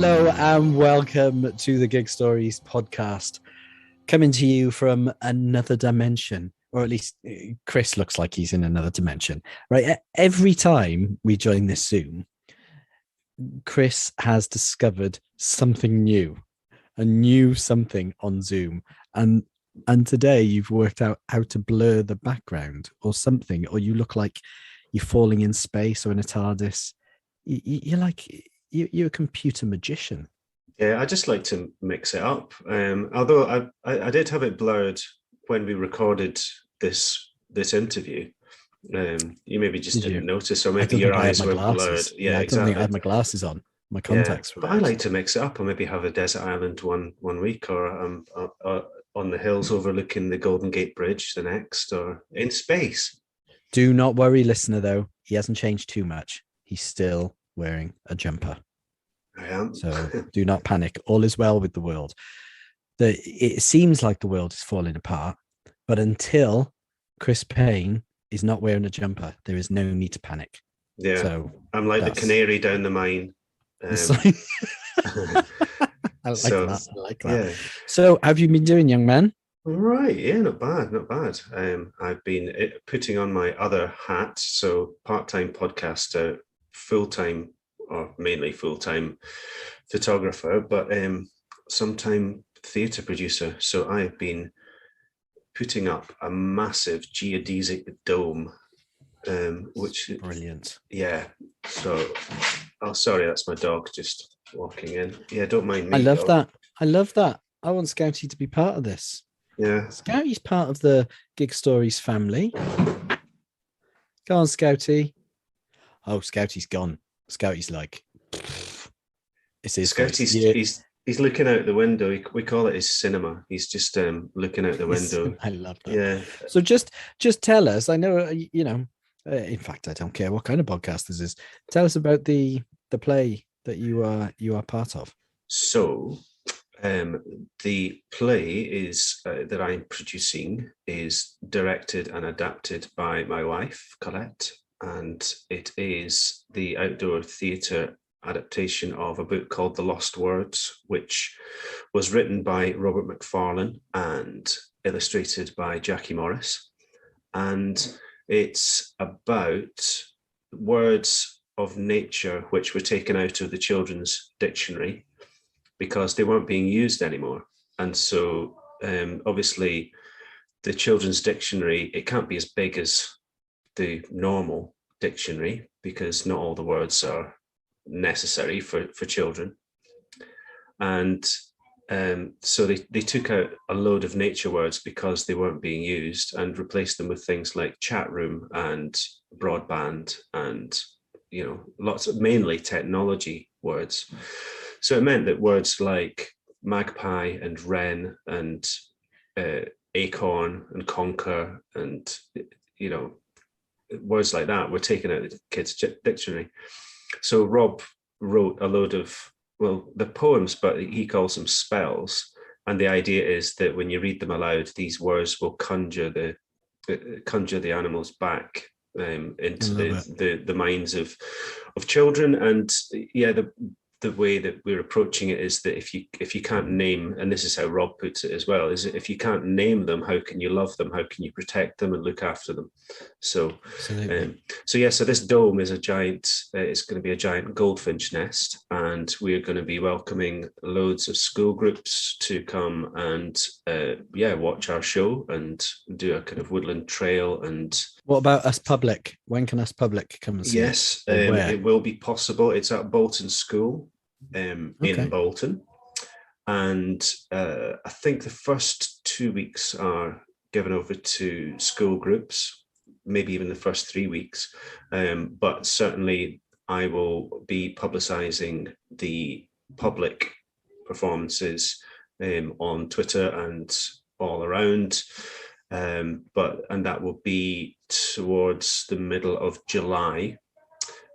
Hello and welcome to the Gig Stories podcast, coming to you from another dimension, or at least Chris looks like he's in another dimension, right? Every time we join this Zoom, Chris has discovered something new, a new something on Zoom, and today you've worked out how to blur the background or something, or you look like you're falling in space or in a TARDIS. You're like you're a computer magician. Yeah, I just like to mix it up. Although I did have it blurred when we recorded this interview. You maybe just didn't notice, or maybe your eyes were blurred. Yeah, I don't think I had my glasses on. My contacts. Yeah, but I like to mix it up, or maybe have a desert island one week, or on the hills overlooking the Golden Gate Bridge the next, or in space. Do not worry, listener. Though he hasn't changed too much. He's still wearing a jumper. I am. So do not panic. All is well with the world. It seems like the world is falling apart, but until Chris Payne is not wearing a jumper, there is no need to panic. Yeah. So I'm like the canary down the mine. I like that. Yeah. So have you been doing, young man? Right. Yeah, not bad. I've been putting on my other hat. So part-time podcaster, full-time or mainly full-time photographer, but sometime theatre producer. So I've been putting up a massive geodesic dome, which is brilliant. Yeah. So, sorry, that's my dog just walking in. Yeah, don't mind me. I love that. I want Scouty to be part of this. Yeah. Scouty's part of the Gig Stories family. Go on, Scouty. Oh, Scouty's gone. Scouty's like, it's his Scouty's he's looking out the window. We call it his cinema. He's just looking out the window. I love that. Yeah. So just tell us. I know in fact, I don't care what kind of podcast this is. Tell us about the play that you are part of. So, the play is that I'm producing is directed and adapted by my wife, Colette, and it is the outdoor theatre adaptation of a book called The Lost Words, which was written by Robert McFarlane and illustrated by Jackie Morris. And it's about words of nature which were taken out of the children's dictionary because they weren't being used anymore. And so obviously the children's dictionary, it can't be as big as the normal dictionary because not all the words are necessary for children. And so they took out a load of nature words because they weren't being used and replaced them with things like chat room and broadband and, lots of mainly technology words. So it meant that words like magpie and wren and acorn and conquer and, words like that were taken out of the kids' dictionary. So Rob wrote a load of, the poems, but he calls them spells. And the idea is that when you read them aloud, these words will conjure the animals back into the minds of children. And yeah, the way that we're approaching it is that if you can't name, and this is how Rob puts it as well, is if you can't name them, how can you love them? How can you protect them and look after them? So, so this dome is a giant. It's going to be a giant goldfinch nest, and we're going to be welcoming loads of school groups to come and watch our show and do a kind of woodland trail. And what about us public? When can us public come and see? Yes, it will be possible. It's at Bolton School. In Bolton, and I think the first 2 weeks are given over to school groups, maybe even the first 3 weeks, but certainly I will be publicising the public performances on Twitter and all around, and that will be towards the middle of July.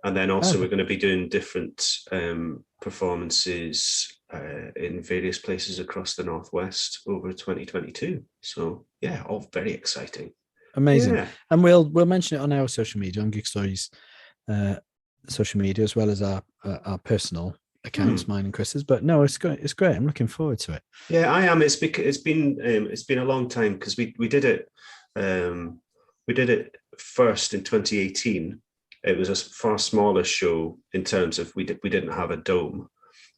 And then also we're going to be doing different performances in various places across the Northwest over 2022. So yeah, all very exciting. Amazing. Yeah. And we'll mention it on our social media, on Gig Stories social media, as well as our personal accounts, mine and Chris's. But no, it's great. It's great. I'm looking forward to it. Yeah, I am. It's been a long time because we did it. We did it first in 2018. It was a far smaller show in terms of we didn't have a dome,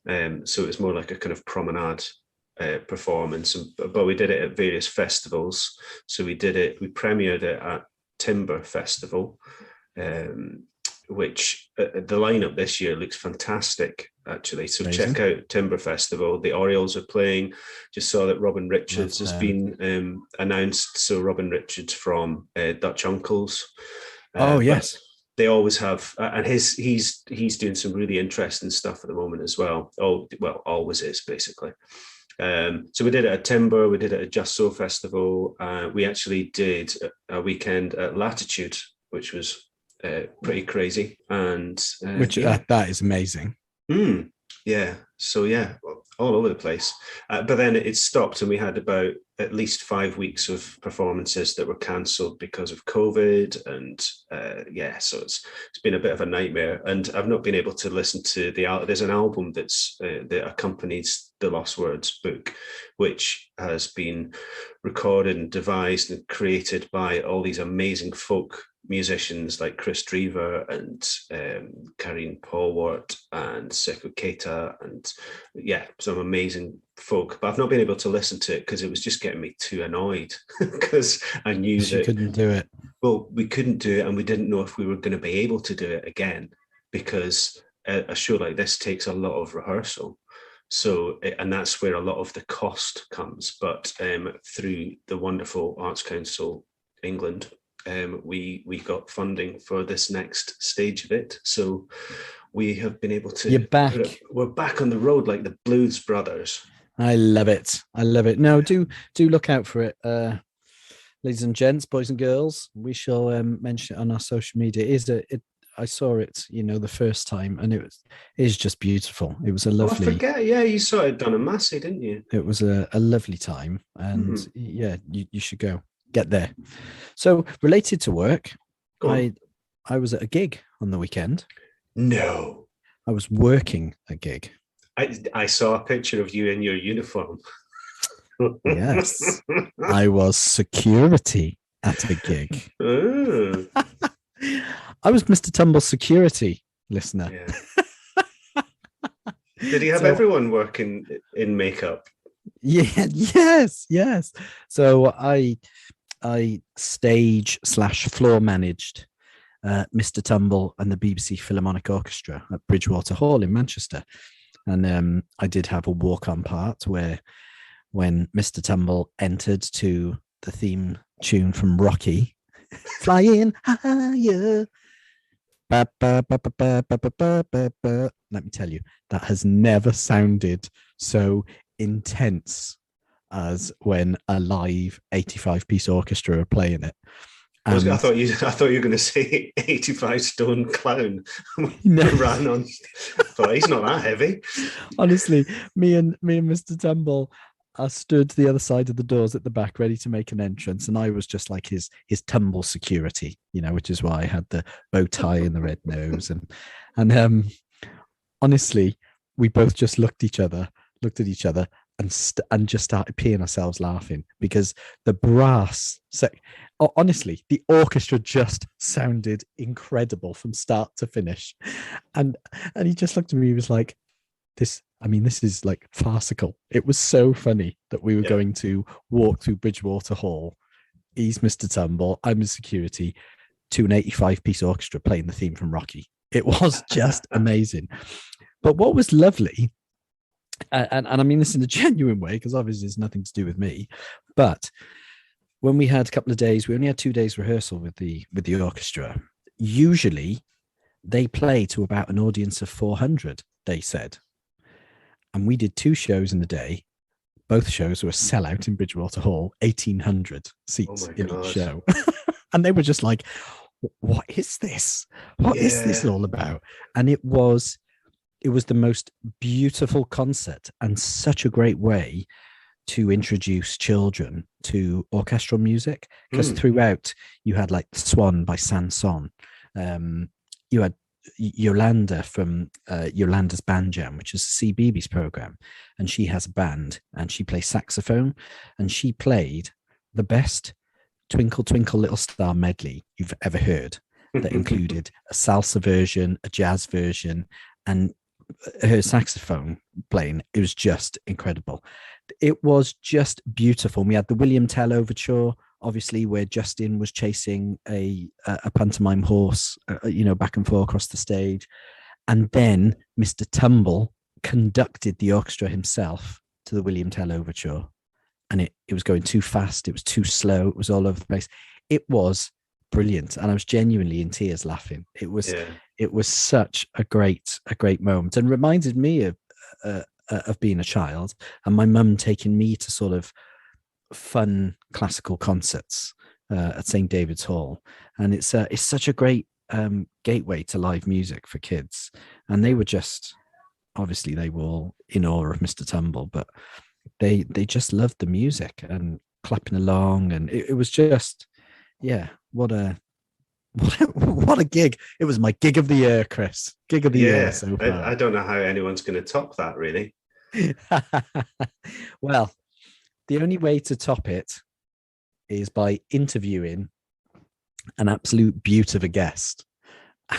so it was more like a kind of promenade performance. But we did it at various festivals. So we premiered it at Timber Festival, which the lineup this year looks fantastic, actually. So Amazing. check out Timber Festival. The Orioles are playing. Just saw that Robin Richards has been announced. So Robin Richards from Dutch Uncles. Oh, yes. They always have, and he's doing some really interesting stuff at the moment as well. Always is, basically. So we did it at Timber, we did it at Just So Festival. We actually did a weekend at Latitude, which was pretty crazy. And that is amazing. Yeah. So yeah, all over the place. But then it stopped, and we had about at least 5 weeks of performances that were cancelled because of COVID. And so it's been a bit of a nightmare. And I've not been able to listen to there's an album that accompanies the Lost Words book, which has been recorded and devised and created by all these amazing folk musicians like Chris Drever and Karine Polwart and Sekou Keita, and some amazing folk. But I've not been able to listen to it because it was just getting me too annoyed because I knew that you couldn't do it. Well, we couldn't do it, and we didn't know if we were going to be able to do it again, because a show like this takes a lot of rehearsal. So, and that's where a lot of the cost comes. But through the wonderful Arts Council England, we got funding for this next stage of it. So we have been able to. You're back. We're back on the road like the Blues Brothers. I love it. No, do look out for it, ladies and gents, boys and girls. We shall mention it on our social media. I saw it, the first time, and it is just beautiful. It was a lovely. I forget. Yeah, you saw it done in Massey, didn't you? It was a lovely time, and you should go. Get there. So related to work, I was at a gig on the weekend. No, I was working a gig. I saw a picture of you in your uniform. Yes, I was security at a gig. Oh. I was Mr. Tumble's security listener. Yeah. Did he have everyone working in makeup? Yeah, yes. So I stage/floor managed Mr. Tumble and the BBC Philharmonic Orchestra at Bridgewater Hall in Manchester. And I did have a walk-on part where when Mr. Tumble entered to the theme tune from Rocky, Flying Higher. Ba, ba, ba, ba, ba, ba, ba, ba, ba. Let me tell you, that has never sounded so intense as when a live 85-piece orchestra are playing it. I thought you were going to say 85 stone clown. No. Ran on, but he's not that heavy. Honestly, me and Mr. Tumble are stood the other side of the doors at the back, ready to make an entrance, and I was just like his tumble security, which is why I had the bow tie and the red nose, and honestly, we both just looked at each other, and just started peeing ourselves laughing because the brass. Honestly, the orchestra just sounded incredible from start to finish, and he just looked at me. He was like, "This is like farcical." It was so funny that we were going to walk through Bridgewater Hall. He's Mr. Tumble, I'm his security, to an 85-piece orchestra playing the theme from Rocky. It was just amazing. But what was lovely, and I mean this in a genuine way, because obviously it's nothing to do with me, but when we had a couple of days, we only had 2 days rehearsal with the orchestra. Usually they play to about an audience of 400, they said. And we did 2 shows in a day. Both shows were a sellout in Bridgewater Hall, 1,800 seats in each show. And they were just like, what is this? What is this all about? And it was the most beautiful concert and such a great way to introduce children to orchestral music, because throughout you had like Swan by Sanson. You had Yolanda from Yolanda's Band Jam, which is CBeebies program, and she has a band and she plays saxophone, and she played the best Twinkle Twinkle Little Star medley you've ever heard. That included a salsa version, a jazz version, and her saxophone playing. It was just incredible. It was just beautiful. We had the William Tell overture, obviously, where Justin was chasing a pantomime horse, back and forth across the stage. And then Mr. Tumble conducted the orchestra himself to the William Tell overture. And it was going too fast. It was too slow. It was all over the place. It was brilliant. And I was genuinely in tears laughing. It was such a great moment, and reminded me of being a child and my mum taking me to sort of fun classical concerts at St. David's Hall. And it's such a great gateway to live music for kids. And they were just, obviously they were all in awe of Mr. Tumble, but they just loved the music and clapping along. And it was just, what a gig. It was my gig of the year, Chris. Gig of the year so far. I don't know how anyone's going to top that, really. Well, the only way to top it is by interviewing an absolute beaut of a guest.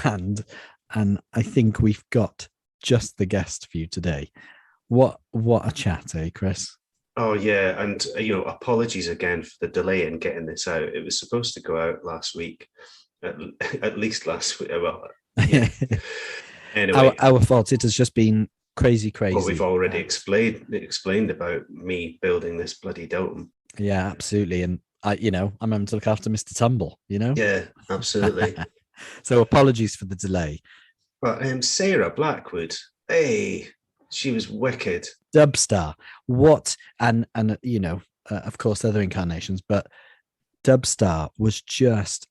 And I think we've got just the guest for you today. What a chat, eh, Chris? Oh, yeah. And, apologies again for the delay in getting this out. It was supposed to go out last week, at least last week. Well, yeah. Anyway. Our fault. It has just been crazy. Well, we've already explained about me building this bloody dome. Yeah, absolutely. And I'm having to look after Mr. Tumble, Yeah, absolutely. So apologies for the delay. But Sarah Blackwood, hey, she was wicked. Dubstar. What, and of course, other incarnations, but Dubstar was just,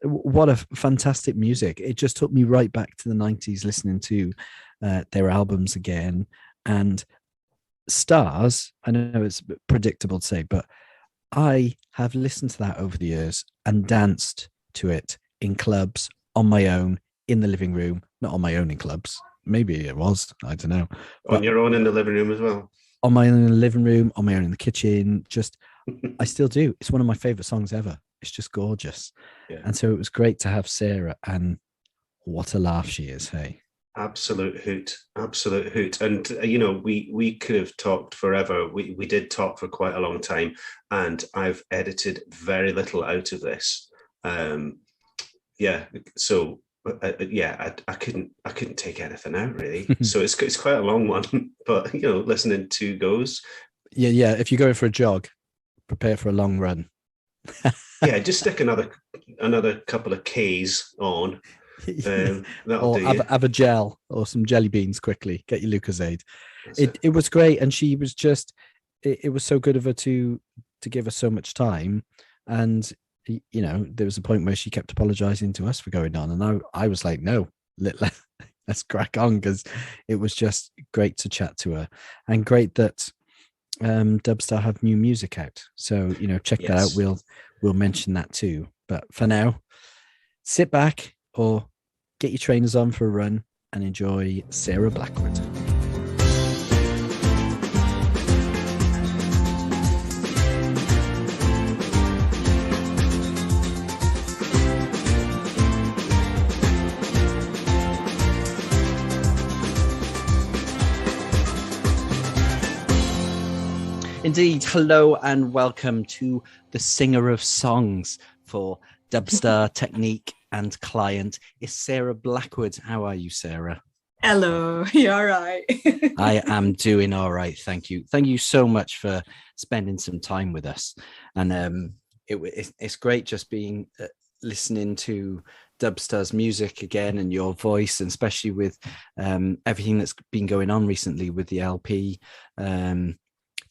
what a fantastic music. It just took me right back to the 90s listening to their albums again. And Stars, I know it's predictable to say, but I have listened to that over the years and danced to it in clubs, on my own, in the living room, not on my own in clubs. Maybe it was, I don't know. On your own in the living room as well? On my own in the living room, on my own in the kitchen, just, I still do. It's one of my favorite songs ever. It's just gorgeous. Yeah. And so it was great to have Sarah, and what a laugh she is, hey? Absolute hoot. And, we could have talked forever. We did talk for quite a long time, and I've edited very little out of this. So I couldn't take anything out, really. So it's quite a long one, but listening to goes. Yeah. If you're going for a jog, prepare for a long run. Yeah, just stick another couple of Ks on. That'll do. Have a gel or some jelly beans quickly. Get your Lucozade. It was great, and she was just. It was so good of her to give us so much time, and there was a point where she kept apologizing to us for going on, and I was like, no, let's crack on, because it was just great to chat to her, and great that Dubstar have new music out. So check that out. We'll mention that too. But for now, sit back or get your trainers on for a run and enjoy Sarah Blackwood. Indeed. Hello and welcome to the Singer of Songs for Dubstar Technique and Client. It's Sarah Blackwood. How are you, Sarah? Hello. You all right? I am doing all right. Thank you. Thank you so much for spending some time with us. And it's great just being listening to Dubstar's music again and your voice, and especially with everything that's been going on recently with the LP.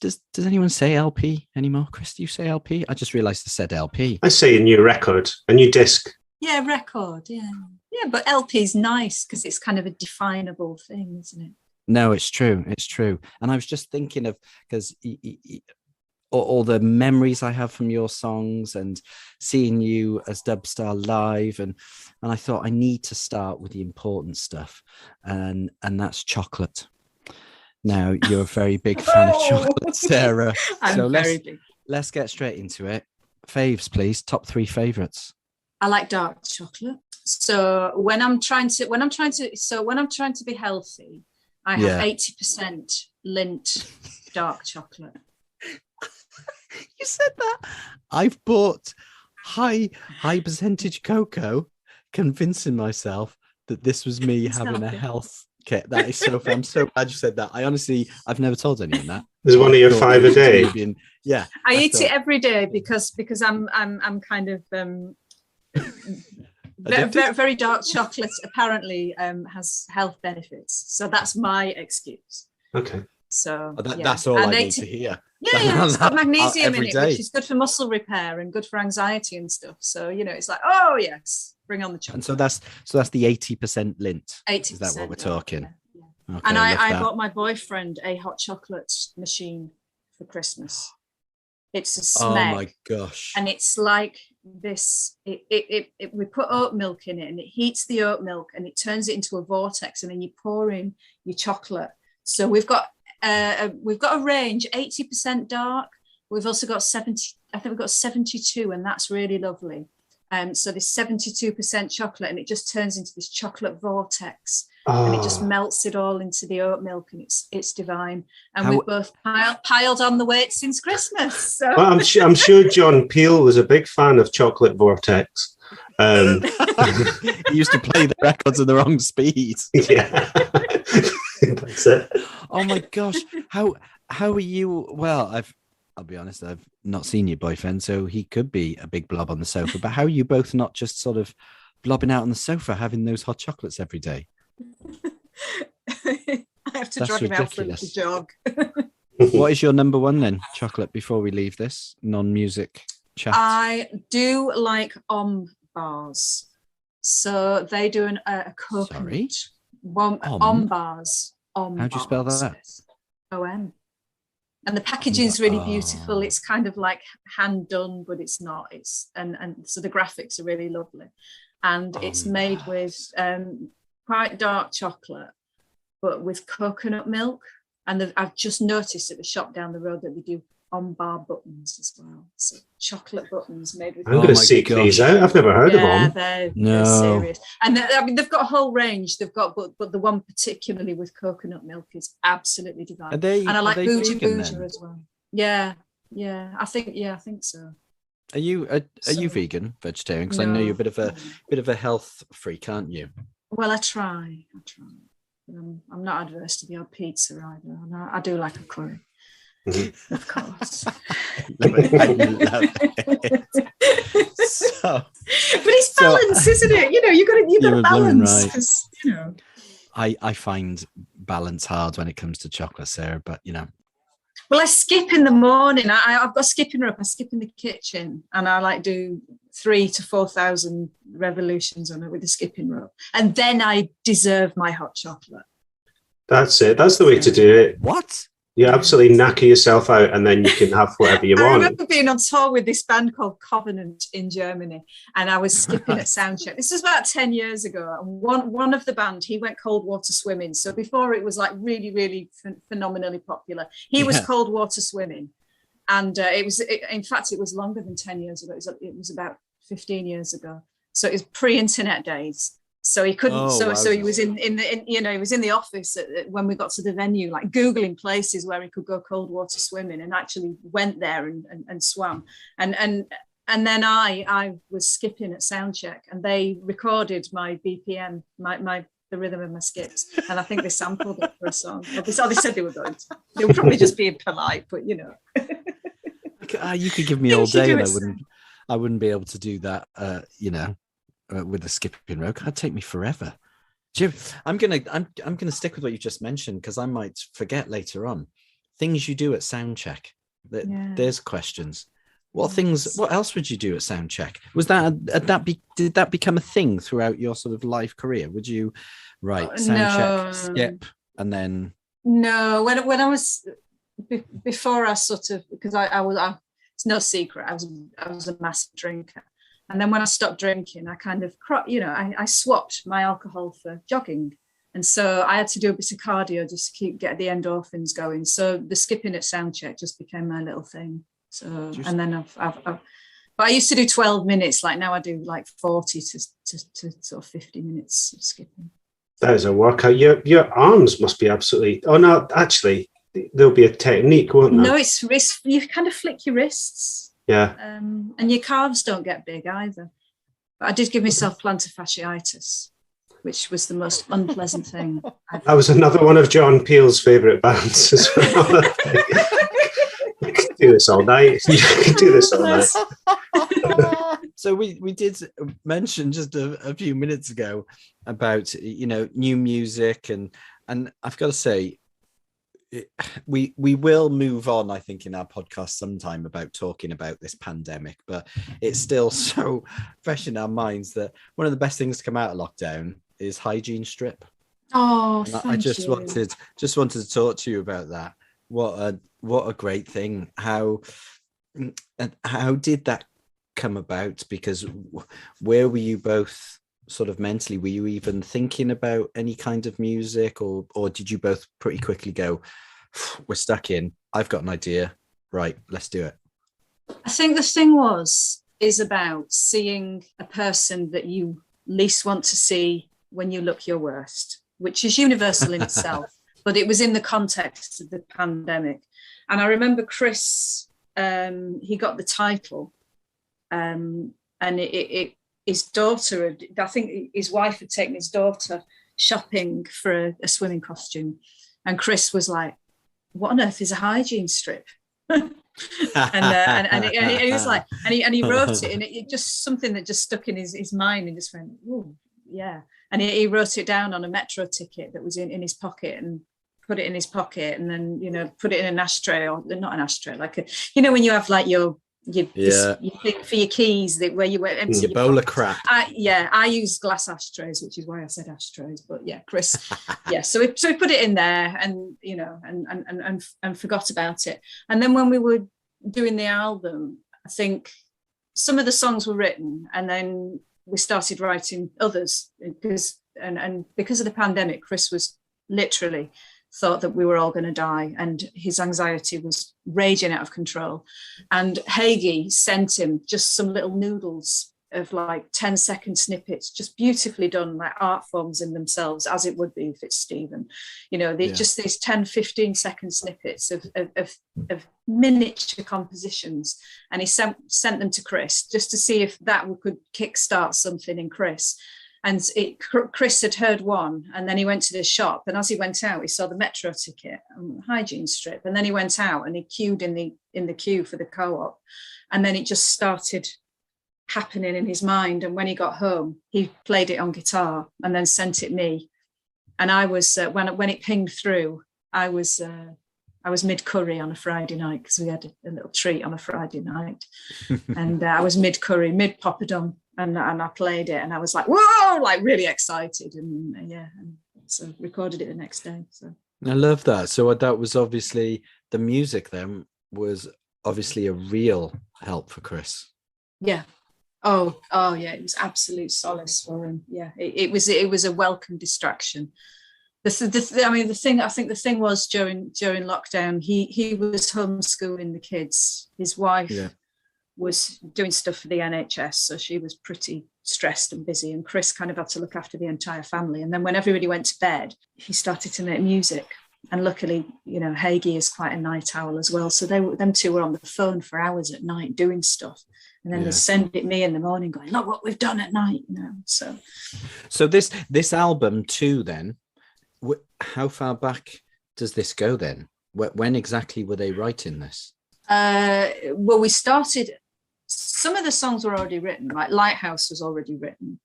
Does anyone say LP anymore? Chris, do you say LP? I just realised I said LP. I say a new record, a new disc. Yeah, record, yeah. Yeah, but LP's nice because it's kind of a definable thing, isn't it? No, it's true. It's true. And I was just thinking of, because all the memories I have from your songs and seeing you as Dubstar live, and I thought I need to start with the important stuff, and that's chocolate. Now, you're a very big fan of chocolate, Sarah. I'm very big. Let's get straight into it. Faves, please. Top 3 favorites. I like dark chocolate. So when I'm trying to be healthy, I have 80% Lindt dark chocolate. You said that. I've bought high percentage cocoa, convincing myself that this was me having a health kit. That is so fun. I'm so glad you said that. I've never told anyone that. There's one of your 5 a day. I eat it every day because I'm kind of very, very dark chocolate apparently has health benefits. So that's my excuse. Okay. So that's all I need to hear. Yeah, it's got magnesium in it, which is good for muscle repair and good for anxiety and stuff. So it's like, oh yes, bring on the chocolate. And so that's the 80% Lindt. 80%. Is that what we're talking? Yeah. Okay, and I bought my boyfriend a hot chocolate machine for Christmas. It's a Smeg. Oh my gosh! And it's like this. We put oat milk in it, and it heats the oat milk, and it turns it into a vortex, and then you pour in your chocolate. So we've got a range, 80% dark. We've also got 70. I think we've got 72, and that's really lovely. So this 72% chocolate, and it just turns into this chocolate vortex, and it just melts it all into the oat milk, and it's divine. And we've both piled on the weight since Christmas. So. Well, I'm sure John Peel was a big fan of chocolate vortex. He used to play the records at the wrong speed. Yeah, that's it. Oh my gosh, how are you? Well, I'll be honest, I've not seen your boyfriend, so he could be a big blob on the sofa. But how are you both not just sort of blobbing out on the sofa having those hot chocolates every day? I have to drag him out for a little jog. What is your number one then, chocolate, before we leave this non-music chat? I do like bars. So they do a coconut. Sorry? Bars. How do you spell that? OM. And the packaging is really beautiful. It's kind of like hand done, but it's not. And so the graphics are really lovely, and it's made with quite dark chocolate, but with coconut milk. And I've just noticed at the shop down the road that they do bar buttons as well. So chocolate buttons made with. I'm going to seek these out. I've never heard of them. They're serious. And they've got a whole range. They've got, but the one particularly with coconut milk is absolutely divine. And I like Bougie Bougie as well. Yeah. I think so. Are you vegan, vegetarian? Because I know you're a bit of a health freak, aren't you? Well, I try. I'm not adverse to the odd pizza either. I do like a curry. Mm-hmm. Of course. I love it. So, but it's balance, isn't it? You've got to balance. Right. I find balance hard when it comes to chocolate, Sarah, but Well, I skip in the morning. I've got a skipping rope. I skip in the kitchen, and I do 3,000 to 4,000 revolutions on it with the skipping rope, and then I deserve my hot chocolate. That's it. That's the way to do it. What? You absolutely knacker yourself out, and then you can have whatever you want. I remember being on tour with this band called Covenant in Germany, and I was skipping at soundcheck. This was about 10 years ago. And one of the band, he went cold water swimming. So before it was like really, really phenomenally popular, he was cold water swimming, and in fact, it was longer than 10 years ago. It was about 15 years ago. So it was pre-internet days. So he couldn't. So he was he was in the office when we got to the venue, like Googling places where he could go cold water swimming, and actually went there and swam. And then I was skipping at soundcheck, and they recorded my BPM, the rhythm of my skips, and I think they sampled it for a song. They said they were going to. They were probably just being polite, but you could give me all day, and I wouldn't be able to do that. With the skipping rope, that'd take me forever. Jim, I'm gonna stick with what you just mentioned, because I might forget later on. Things you do at soundcheck. There's questions. What else would you do at soundcheck? Was did that become a thing throughout your sort of life career? Would you soundcheck, skip, and then? No, when before I sort of, because it's no secret, I was a massive drinker. And then when I stopped drinking, I kind of, I swapped my alcohol for jogging. And so I had to do a bit of cardio just to get the endorphins going. So the skipping at sound check just became my little thing. So, and then but I used to do 12 minutes. Like now I do like 40 to sort of 50 minutes of skipping. That is a workout. Your arms must be absolutely, oh no, actually, there'll be a technique, won't there? No, it's wrist. You kind of flick your wrists. Yeah. And your calves don't get big either. But I did give myself plantar fasciitis, which was the most unpleasant thing. That was another one of John Peel's favourite bands as well. You could do this all night. You could do this all night. So we did mention just a few minutes ago about, new music, and I've got to say, we will move on, I think, in our podcast sometime about talking about this pandemic, but it's still so fresh in our minds that one of the best things to come out of lockdown is Hygiene Strip. Oh, I just wanted to talk to you about that. What a great thing. How did that come about? Because where were you both sort of mentally? Were you even thinking about any kind of music, or did you both pretty quickly go, we're stuck in, I've got an idea, right, let's do it? I think the thing is about seeing a person that you least want to see when you look your worst, which is universal in itself, but it was in the context of the pandemic. And I remember Chris, he got the title, and his daughter, I think his wife had taken his daughter shopping for a swimming costume, and Chris was like, what on earth is a hygiene strip? and he was like, and he wrote it, and it just something that just stuck in his mind, and just went, oh yeah. And he wrote it down on a metro ticket that was in his pocket, and put it in his pocket, and then put it in an ashtray, or not an ashtray, like when you have like your thing for your keys, where you empty your bowl of crap. I use glass ashtrays, which is why I said ashtrays. But yeah, Chris, yeah. So we put it in there, and and forgot about it. And then when we were doing the album, I think some of the songs were written, and then we started writing others because of the pandemic, Chris was literally thought that we were all going to die, and his anxiety was raging out of control. And Hagee sent him just some little noodles of like 10-second snippets, just beautifully done, like art forms in themselves, as it would be if it's Stephen. Just these 10-15-second snippets of miniature compositions, and he sent them to Chris just to see if that could kickstart something in Chris. And Chris had heard one, and then he went to the shop, and as he went out, he saw the metro ticket, hygiene strip, and then he went out and he queued in the queue for the co-op, and then it just started happening in his mind. And when he got home, he played it on guitar and then sent it me. And I was when it pinged through, I was mid-curry on a Friday night, because we had a little treat on a Friday night, and I was mid-curry, mid-poppadom. And I played it, and I was like, whoa, like really excited. And and so recorded it the next day. So I love that. So that was obviously, the music then was obviously a real help for Chris. Yeah. Oh yeah, it was absolute solace for him. Yeah, it was a welcome distraction. The thing was during lockdown, he was homeschooling the kids. His wife was doing stuff for the NHS, so she was pretty stressed and busy, and Chris kind of had to look after the entire family. And then when everybody went to bed, he started to make music, and luckily Hagee is quite a night owl as well, so them two were on the phone for hours at night doing stuff, and then they send it me in the morning going, look what we've done at night. So this album too, then how far back does this go then? When exactly were they writing this? Well, we started, some of the songs were already written, like Lighthouse was already written.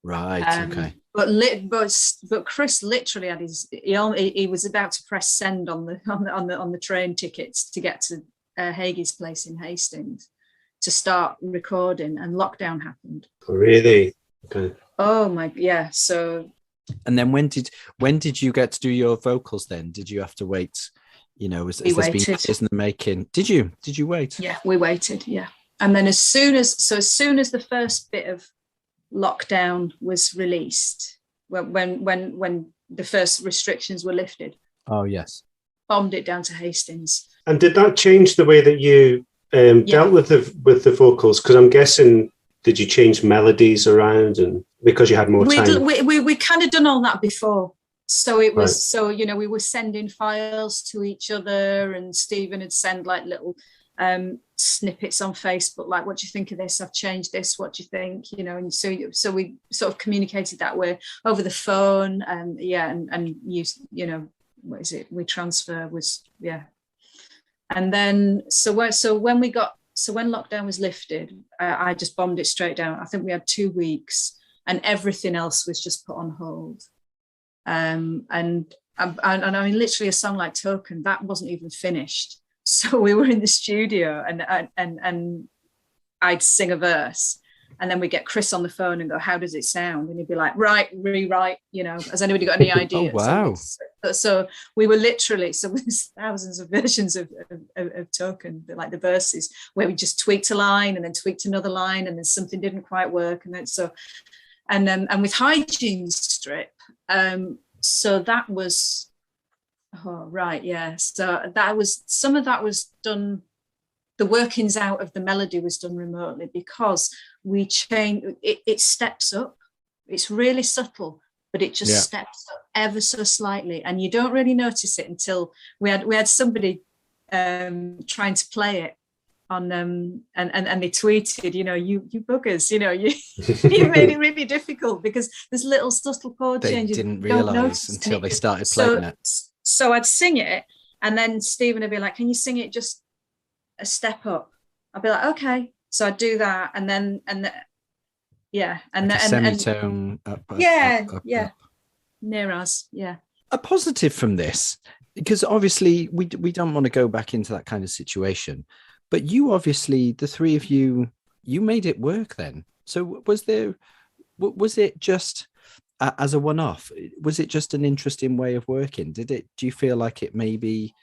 Right, okay. But Chris literally had he was about to press send on the train tickets to get to Hagee's place in Hastings to start recording, and lockdown happened. Oh, really? Okay. Oh my, yeah. So. And then when did you get to do your vocals then? Did you have to wait Has We this been waited. years in the making? Did you wait? Yeah, we waited. Yeah. And then as soon as the first bit of lockdown was released, when the first restrictions were lifted. Oh, yes. Bombed it down to Hastings. And did that change the way that you dealt with the vocals? Because I'm guessing, did you change melodies around, and because you had more time? We kind of done all that before. So it was, Right. we were sending files to each other, and Stephen had sent like little snippets on Facebook, like, what do you think of this? I've changed this. What do you think? And so we sort of communicated that way over the phone, and used, what is it? We transfer was, yeah. And then, when lockdown was lifted, I just bombed it straight down. I think we had 2 weeks, and everything else was just put on hold. And I mean, literally a song like Token, that wasn't even finished. So we were in the studio, and I'd sing a verse, and then we get Chris on the phone and go, "How does it sound?" And he'd be like, "Right, rewrite. Has anybody got any ideas?" Oh, wow. So we were literally, there's thousands of versions of Token, like the verses, where we just tweaked a line and then tweaked another line, and then something didn't quite work, and then and with Hygiene Strip, so that was. Oh, right, yeah. So some of that was done, the workings out of the melody was done remotely, because we changed, it steps up. It's really subtle, but it just steps up ever so slightly. And you don't really notice it until we had somebody trying to play it on, and they tweeted, you buggers, you made it really difficult, because there's little subtle chord changes. They didn't realise until they started playing it. So I'd sing it, and then Stephen would be like, "Can you sing it just a step up?" I'd be like, "Okay." So I'd do that, and then semitone up. Up. Near us, yeah. A positive from this, because obviously we don't want to go back into that kind of situation, but you obviously, the three of you made it work then. So was it just as a one-off? Was it just an interesting way of working? Do you feel like it maybe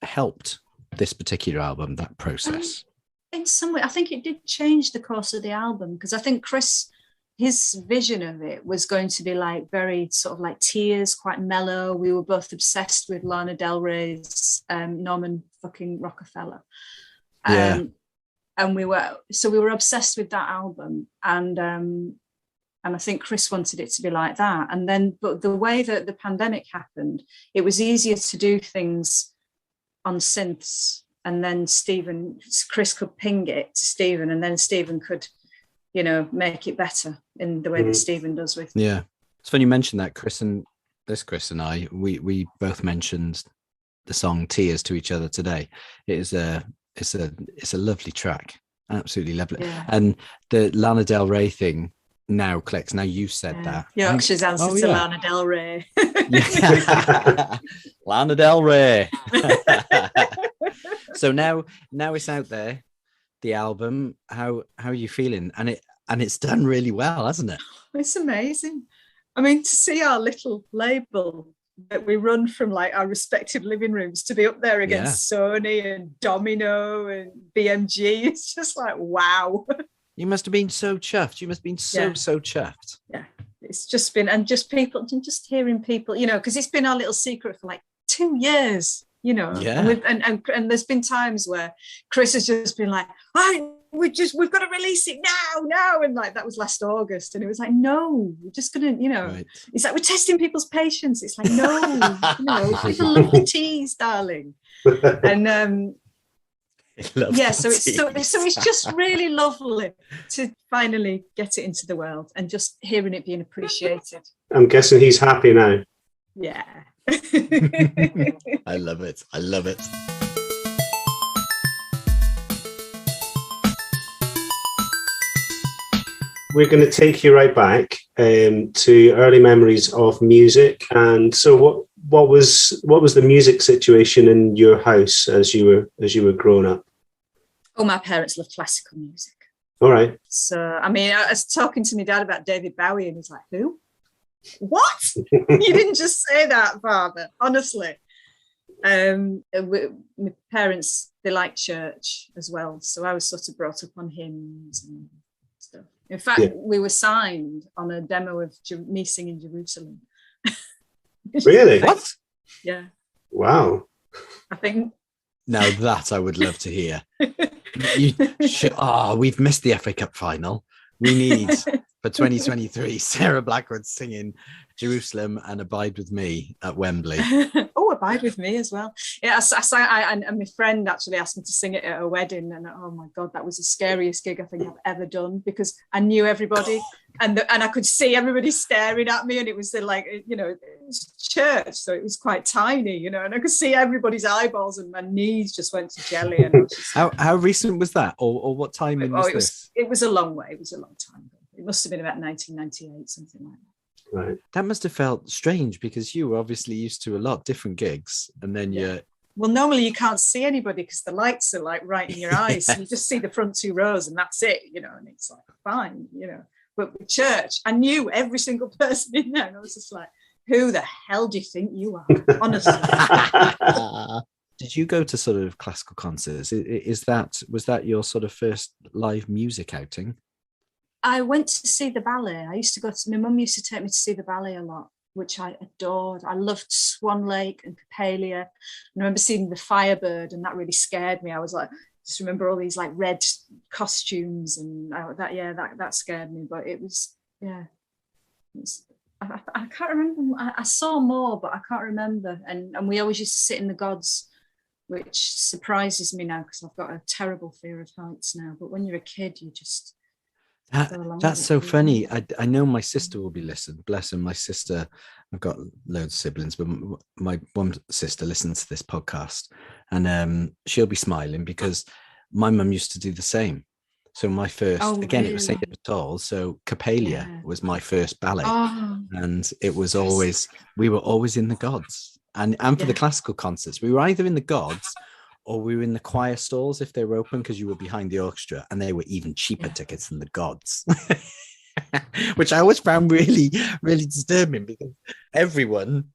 helped this particular album, that process? In some way, I think it did change the course of the album, because I think Chris, his vision of it was going to be like very sort of like Tears, quite mellow. We were both obsessed with Lana Del Rey's Norman fucking Rockefeller. And we were obsessed with that album, and I think Chris wanted it to be like that. And then, but the way that the pandemic happened, it was easier to do things on synths. And then Chris could ping it to Stephen, and then Stephen could, make it better in the way that Stephen does with. Yeah. It's funny you mentioned that, Chris and I, we both mentioned the song Tears to each other today. It's a lovely track. Absolutely lovely. Yeah. And the Lana Del Rey thing now clicks. Now you said that. Yorkshire's answer to Lana Del Rey. Lana Del Rey. So now it's out there, the album. How are you feeling? And it's done really well, hasn't it? It's amazing. I mean, to see our little label that we run from like our respective living rooms to be up there against Sony and Domino and BMG, it's just like, wow. You must have been so chuffed. You must have been so chuffed. Yeah, it's just been, and just hearing people, because it's been our little secret for like 2 years, and there's been times where Chris has just been like, we've got to release it now, and like that was last August, and it was like, no, we're just gonna, right. It's like we're testing people's patience. It's like, no, people love the teas, darling, and so it's just really lovely to finally get it into the world and just hearing it being appreciated. I'm guessing he's happy now. Yeah. I love it. We're going to take you right back to early memories of music. And so what was the music situation in your house as you were growing up? Oh, my parents loved classical music. All right. So, I mean, I was talking to my dad about David Bowie, and he's like, who? What? You didn't just say that, Father, honestly. My parents, they like church as well, so I was sort of brought up on hymns and stuff. In fact, we were signed on a demo of me singing Jerusalem. Really? What? Yeah. Wow. I think. Now that I would love to hear. We've missed the FA Cup final. We need for 2023 Sarah Blackwood singing Jerusalem and Abide With Me at Wembley. Oh, Abide With Me as well. Yeah, and my friend actually asked me to sing it at a wedding, and oh my God, that was the scariest gig I think I've ever done, because I knew everybody and I could see everybody staring at me, and it was like, you know, it was church, so it was quite tiny, you know, and I could see everybody's eyeballs, and my knees just went to jelly. And how recent was that, or what time was this? It was a long way. It was a long time ago. It must have been about 1998, something like that. Right. That must have felt strange, because you were obviously used to a lot of different gigs, and then you're. Well, normally you can't see anybody because the lights are like right in your eyes. So you just see the front two rows and that's it, you know, and it's like, fine, you know. But with church, I knew every single person in there, and I was just like, who the hell do you think you are? Honestly. Did you go to sort of classical concerts? Was that your sort of first live music outing? I went to see the ballet. My mum used to take me to see the ballet a lot, which I adored. I loved Swan Lake and Coppelia. And I remember seeing the Firebird, and that really scared me. I was like, just remember all these like red costumes, and that scared me. But it was, I can't remember. I saw more, but I can't remember. And we always used to sit in the gods, which surprises me now because I've got a terrible fear of heights now. But when you're a kid, you just... That's so funny. I know my sister will be listening. Bless her, my sister. I've got loads of siblings, but my one sister listens to this podcast, and she'll be smiling because my mum used to do the same. So my first, it was St. Paul. So Coppelia was my first ballet, and it was always, we were always in the gods, and for the classical concerts, we were either in the gods or we were in the choir stalls if they were open, because you were behind the orchestra, and they were even cheaper tickets than the gods, which I always found really, really disturbing, because everyone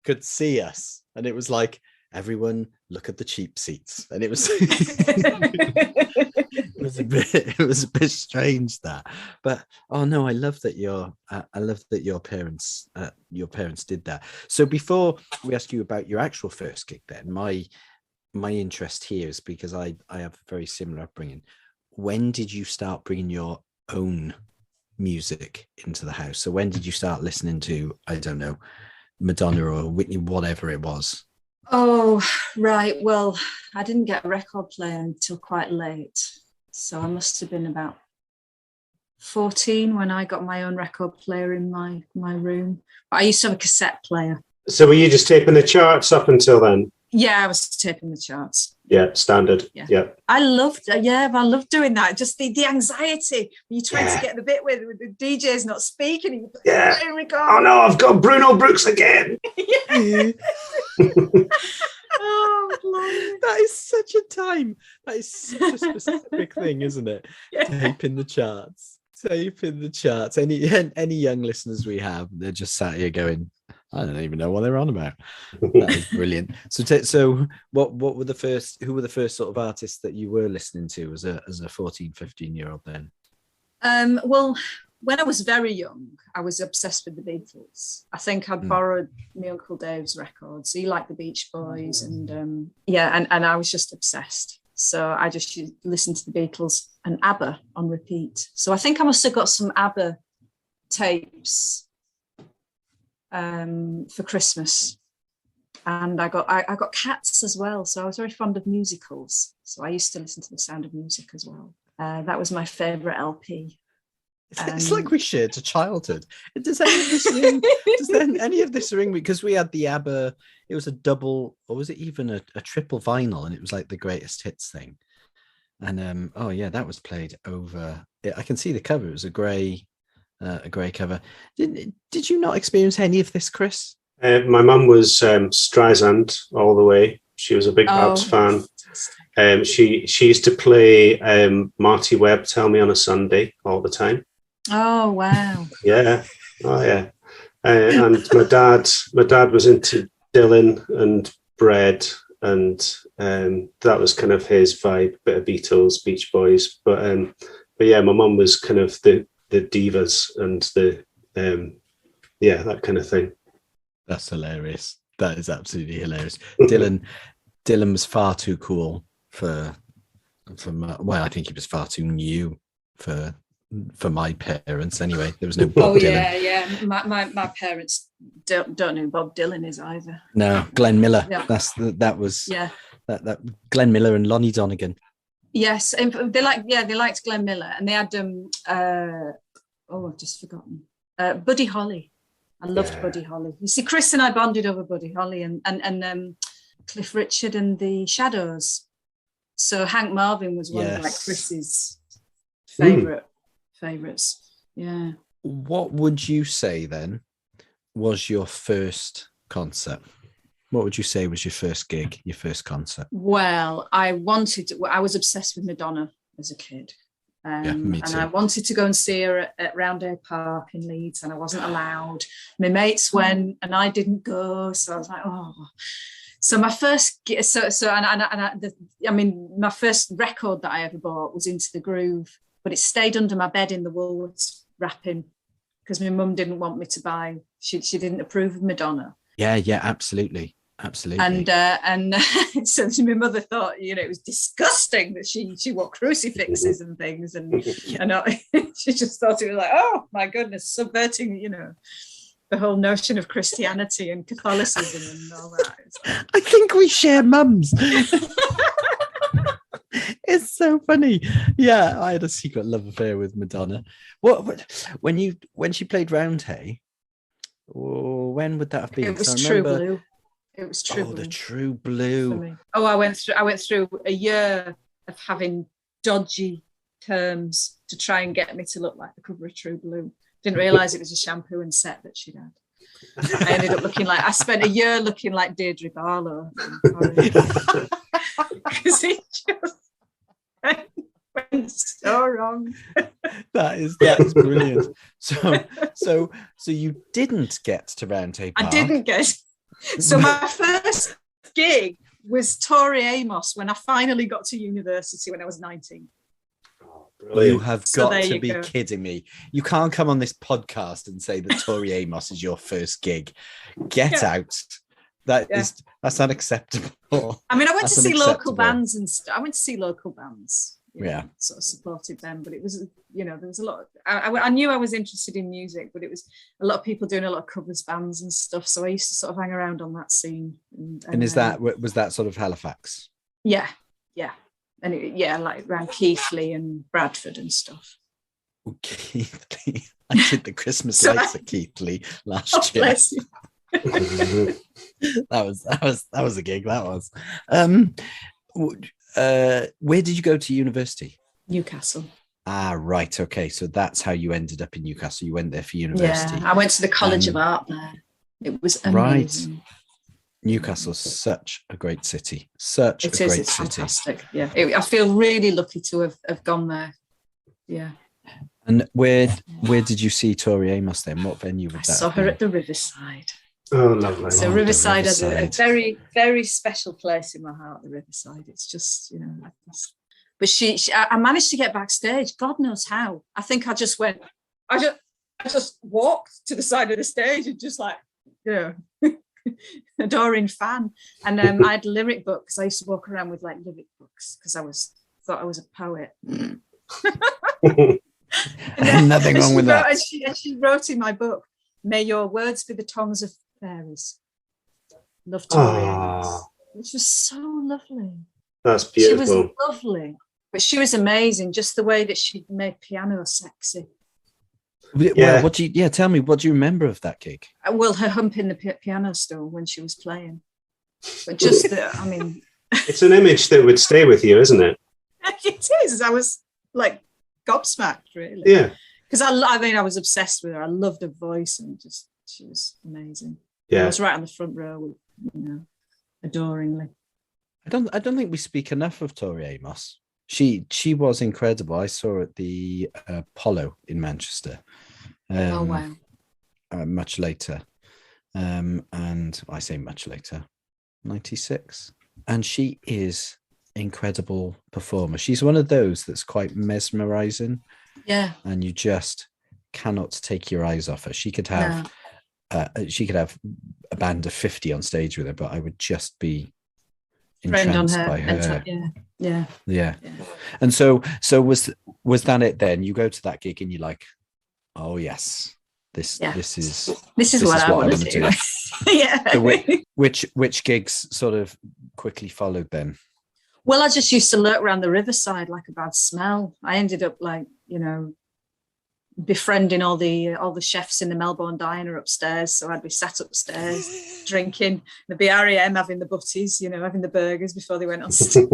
could see us, and it was like, everyone look at the cheap seats, and it was it was a bit strange, that. But oh no, I love that your parents did that. So before we ask you about your actual first gig, then my interest here is because I have a very similar upbringing. When did you start bringing your own music into the house? So when did you start listening to, I don't know, Madonna or Whitney, whatever it was? Oh, right. Well, I didn't get a record player until quite late. So I must have been about 14 when I got my own record player in my room. But I used to have a cassette player. So were you just taping the charts up until then? Yeah, I was taping the charts. Yeah, standard. Yeah. I loved doing that. Just the anxiety when you're trying to get the bit where the DJ's not speaking. Here we go. Oh no, I've got Bruno Brooks again. Oh, blimey. That is such a time. That is such a specific thing, isn't it? Yeah. Taping the charts. Any young listeners we have, they're just sat here going, I don't even know what they're on about. That is brilliant. So what were the first? Who were the first sort of artists that you were listening to as a 14, 15-year-old then? Well, when I was very young, I was obsessed with the Beatles. I think I borrowed my Uncle Dave's records. He liked the Beach Boys, and and I was just obsessed. So I just listened to the Beatles and ABBA on repeat. So I think I must have got some ABBA tapes for Christmas, and I got cats as well. So I was very fond of musicals. So I used to listen to The Sound of Music as well. That was my favourite LP. It's like we shared a childhood. Does any of this ring? Any of this ring? Because we had the ABBA. It was a double, or was it even a triple vinyl? And it was like the greatest hits thing. And that was played over. I can see the cover. It was a grey cover. Did you not experience any of this, Chris? My mum was Streisand all the way. She was a big Babs fan. She used to play Marty Webb, Tell Me on a Sunday, all the time. Oh wow! Yeah, oh yeah. And my dad was into Dylan and bred, and that was kind of his vibe, bit of Beatles, Beach Boys. But yeah, my mum was kind of the divas and the that kind of thing. That's hilarious. That is absolutely hilarious. Dylan was far too cool for well, I think he was far too new for my parents anyway. There was no Bob Dylan. Yeah. My parents don't know who Bob Dylan is either. No, Glenn Miller. Yeah. That was that Glenn Miller and Lonnie Donegan. Yes, and they liked Glenn Miller, and they had I've just forgotten. Buddy Holly. I loved Buddy Holly. You see, Chris and I bonded over Buddy Holly and Cliff Richard and the Shadows. So Hank Marvin was one of like Chris's favorites. Yeah. What would you say then was your first concert? What would you say was your first gig, your first concert? Well, I was obsessed with Madonna as a kid. Me too. And I wanted to go and see her at Roundhay Park in Leeds, and I wasn't allowed. My mates went and I didn't go. So I was like, oh. So my first, my first record that I ever bought was Into the Groove, but it stayed under my bed in the Woolworths wrapping because my mum didn't want me to buy. She didn't approve of Madonna. Yeah, absolutely. And so my mother thought, it was disgusting that she wore crucifixes and things, and she just thought it was like, oh my goodness, subverting, the whole notion of Christianity and Catholicism and all that. I think we share mums. It's so funny. Yeah, I had a secret love affair with Madonna. What when she played Roundhay? When would that have been? It was True Blue. It was True Blue. The True Blue. Oh, I went through a year of having dodgy terms to try and get me to look like the cover of True Blue. Didn't realise it was a shampoo and set that she'd had. I ended up I spent a year looking like Deirdre Barlow. Because it just went so wrong. That is brilliant. So you didn't get to Roundhay Park. I didn't get. So my first gig was Tori Amos when I finally got to university when I was 19. You have got to be kidding me. You can't come on this podcast and say that Tori Amos is your first gig. Get out. That's unacceptable. I mean, I went to see local bands and stuff. I went to see local bands. Sort of supported them, but it was, there was a lot. I knew I was interested in music, but it was a lot of people doing a lot of covers bands and stuff. So I used to sort of hang around on that scene. And was that sort of Halifax? Yeah. And like around Keighley and Bradford and stuff. Keighley. I did the Christmas lights at Keighley last year. Bless you. that was a gig. That was. Where did you go to university? Newcastle. Right. Okay. So that's how you ended up in Newcastle. You went there for university. Yeah, I went to the College of Art there. It was amazing. Right. Newcastle's such a great city. It's fantastic. Yeah. I feel really lucky to have gone there. Yeah. And where did you see Tori Amos then? What venue would that I saw her at the Riverside. Oh, lovely. So Riverside has a very, very special place in my heart, the Riverside. It's just, but I managed to get backstage. God knows how. I think I just walked to the side of the stage and just like, adoring fan. And I had a lyric book because I used to walk around with like lyric books because I thought I was a poet. Nothing wrong with that. And she wrote in my book, "May your words be the tongues of fairies." Love to read, which was so lovely. That's beautiful. She was lovely, but she was amazing. Just the way that she made piano sexy. Well, tell me, what do you remember of that gig? Well, her humping the piano stool when she was playing. But just it's an image that would stay with you, isn't it? It is. I was like gobsmacked, really. Yeah. Because I was obsessed with her. I loved her voice, and just she was amazing. Yeah. I was right on the front row, adoringly. I don't think we speak enough of Tori Amos. She was incredible. I saw her at the Apollo in Manchester. Oh wow! Much later, and I say much later. 96. And she is incredible performer. She's one of those that's quite mesmerizing. Yeah. And you just cannot take your eyes off her. She could have a band of 50 on stage with her, but I would just be entranced by her. Yeah. And so was that it then? You go to that gig and you're like, oh yes, this is what I want to do. Yeah. So which gigs sort of quickly followed then? Well, I just used to lurk around the riverside like a bad smell. I ended up befriending all the chefs in the Melbourne diner upstairs. So I'd be sat upstairs drinking. There'd be REM having the butties, having the burgers before they went on stage.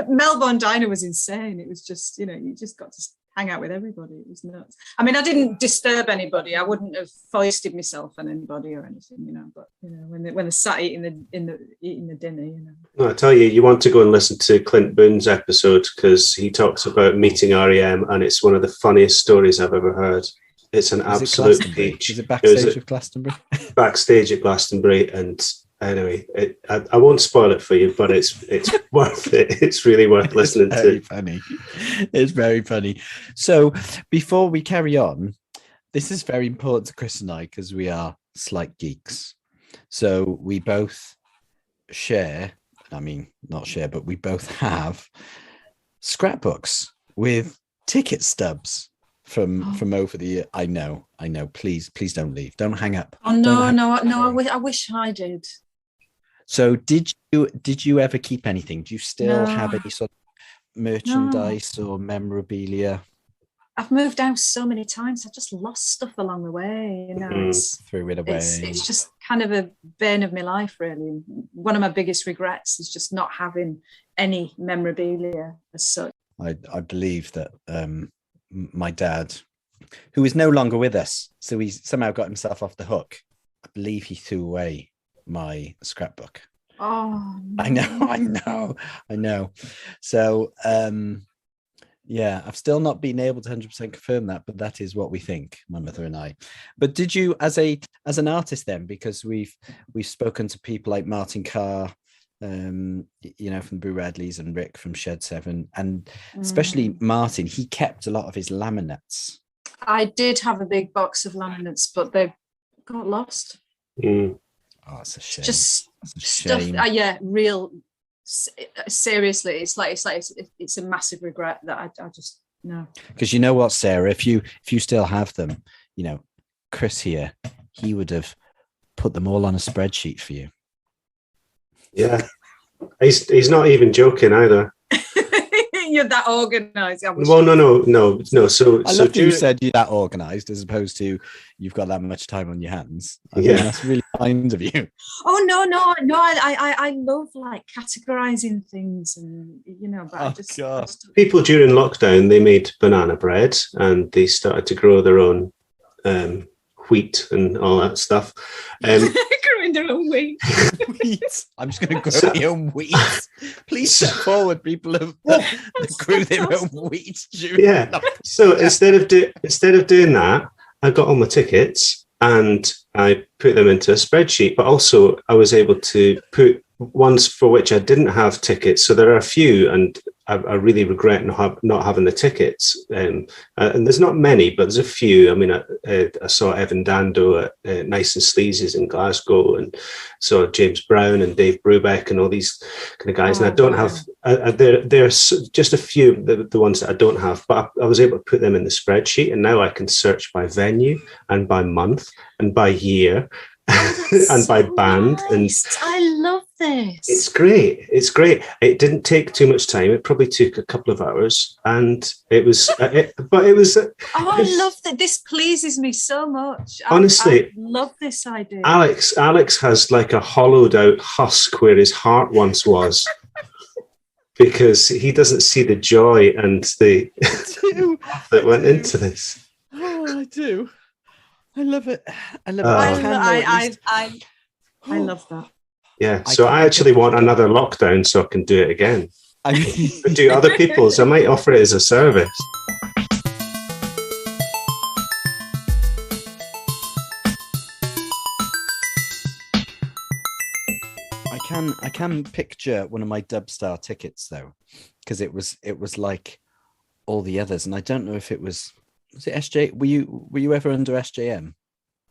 Melbourne diner was insane. It was just, you just got to hang out with everybody. It was nuts. I mean, I didn't disturb anybody. I wouldn't have foisted myself on anybody or anything, but when they sat eating the dinner, I tell you, you want to go and listen to Clint Boone's episode, because he talks about meeting REM, and it's one of the funniest stories I've ever heard. It's an absolute peach. Is it backstage at Glastonbury? Backstage at Glastonbury, and anyway, I won't spoil it for you, but it's worth it. It's really worth listening to. Funny. It's very funny. So before we carry on, this is very important to Chris and I, because we are slight geeks. So we both share, but we both have scrapbooks with ticket stubs from over the year. I know. Please don't leave. Don't hang up. Oh no! I wish I did. So did you ever keep anything? Do you still have any sort of merchandise or memorabilia? I've moved house so many times. I've just lost stuff along the way. Threw it away. It's just kind of a bane of my life, really. One of my biggest regrets is just not having any memorabilia as such. I believe that my dad, who is no longer with us, so he somehow got himself off the hook. I believe he threw away my scrapbook. Oh, no. I know. So I've still not been able to 100% confirm that, but that is what we think, my mother and I. But did you, as an artist then, because we've spoken to people like Martin Carr, from Boo Radleys, and Rick from Shed 7, and especially Martin, he kept a lot of his laminates. I did have a big box of laminates, but they got lost. Oh, it's a shame. Just stuff. Real. Seriously, it's a massive regret that I just no. Because you know what, Sarah, if you still have them, Chris here, he would have put them all on a spreadsheet for you. Yeah, he's not even joking either. You're that organised. Well, no. So I love that you said you're that organised, as opposed to you've got that much time on your hands. I mean, that's really kind of you. Oh no! I love categorising things, and but people during lockdown, they made banana bread, and they started to grow their own wheat and all that stuff. Growing their own wheat. I'm just going to grow my own wheat. Please step forward, people who grew their own wheat. So instead of doing that, I got all my tickets and I put them into a spreadsheet. But also, I was able to put ones for which I didn't have tickets. So there are a few, and I really regret not having the tickets. And there's not many, but there's a few. I mean, I saw Evan Dando at Nice and Sleazy's in Glasgow, and saw James Brown and Dave Brubeck and all these kind of guys. And I don't have, there's just a few, the ones that I don't have, but I was able to put them in the spreadsheet. And now I can search by venue and by month and by year. And by band. Nice. And I love this. It's great. It didn't take too much time. It probably took a couple of hours, and it was. I love that. This pleases me so much. Honestly, I love this idea. Alex has like a hollowed out husk where his heart once was, because he doesn't see the joy and the that went into this. Oh, I do. I love it. I love that. Yeah. So I actually want another lockdown so I can do it again. Do other people's. I might offer it as a service. I can picture one of my Dubstar tickets though, because it was like all the others, and I don't know if it was it SJ. Were you ever under SJM? I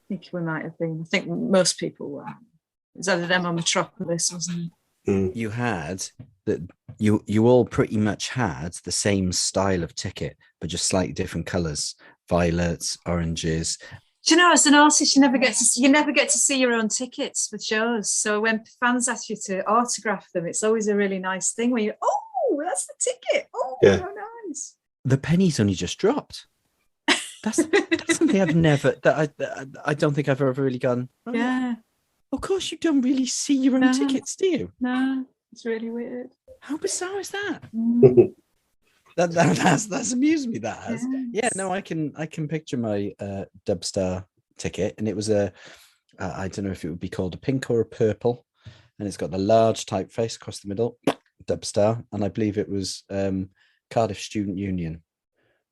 think we might have been. I think most people were. It was either them or Metropolis, wasn't it? You had that. You all pretty much had the same style of ticket, but just slightly different colours: violets, oranges. Do you know, as an artist, you never get to see your own tickets for shows. So when fans ask you to autograph them, it's always a really nice thing where you, oh, that's the ticket. Oh, yeah. How nice. The pennies only just dropped. That's something I've never. I don't think I've ever really gone. Oh, yeah. Of course, you don't really see your own tickets, do you? No, it's really weird. How bizarre is that? That's amused me. That has. Yes. Yeah. No, I can picture my Dubstar ticket, and it was I don't know if it would be called a pink or a purple, and it's got the large typeface across the middle, Dubstar, and I believe it was Cardiff Student Union,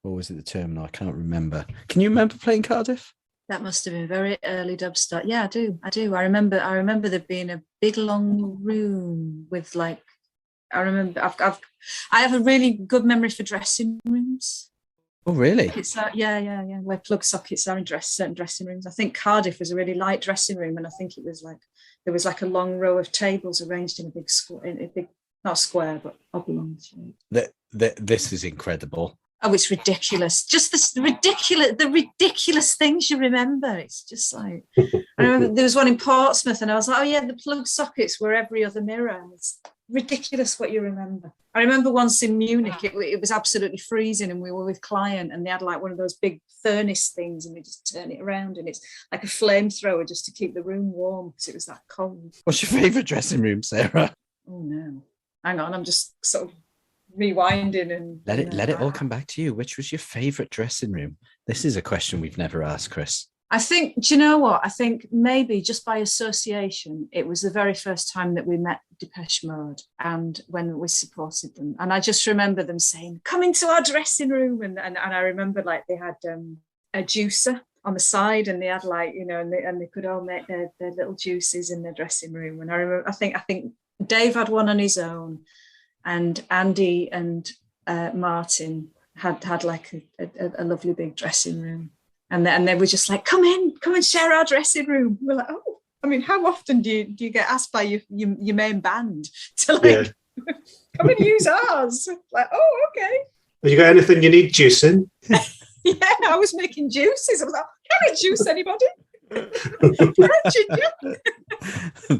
or was it the Terminal? I can't remember. Can you remember playing Cardiff? That must have been very early Dubstar. Yeah, I do. I remember there being a big long room with like. I remember I have a really good memory for dressing rooms. Oh, really? It's yeah. Where plug sockets are in certain dressing rooms. I think Cardiff was a really light dressing room, and I think it was like there was like a long row of tables arranged in a big not square but oblong shape. This is incredible. Oh, it's ridiculous. Just the ridiculous things you remember. It's just like, I remember there was one in Portsmouth and I was like, oh yeah, the plug sockets were every other mirror. It's ridiculous what you remember. I remember once in Munich, it was absolutely freezing and we were with client and they had like one of those big furnace things and we just turn it around and it's like a flamethrower just to keep the room warm because it was that cold. What's your favourite dressing room, Sarah? Oh no. Hang on, I'm just sort of rewinding and let it all come back to you. Which was your favorite dressing room? This is a question we've never asked, Chris. I think, do you know what? I think maybe just by association, it was the very first time that we met Depeche Mode and when we supported them. And I just remember them saying, come into our dressing room. And I remember like they had a juicer on the side and they had like, you know, and they could all make their little juices in their dressing room. And I remember, I think Dave had one on his own. And Andy and Martin had like a lovely big dressing room. And they were just like, come and share our dressing room. We're like, oh, I mean, how often do you get asked by your main band to like, come and use ours? Like, oh, okay. Have you got anything you need juicing? Yeah, I was making juices. I was like, can I juice anybody?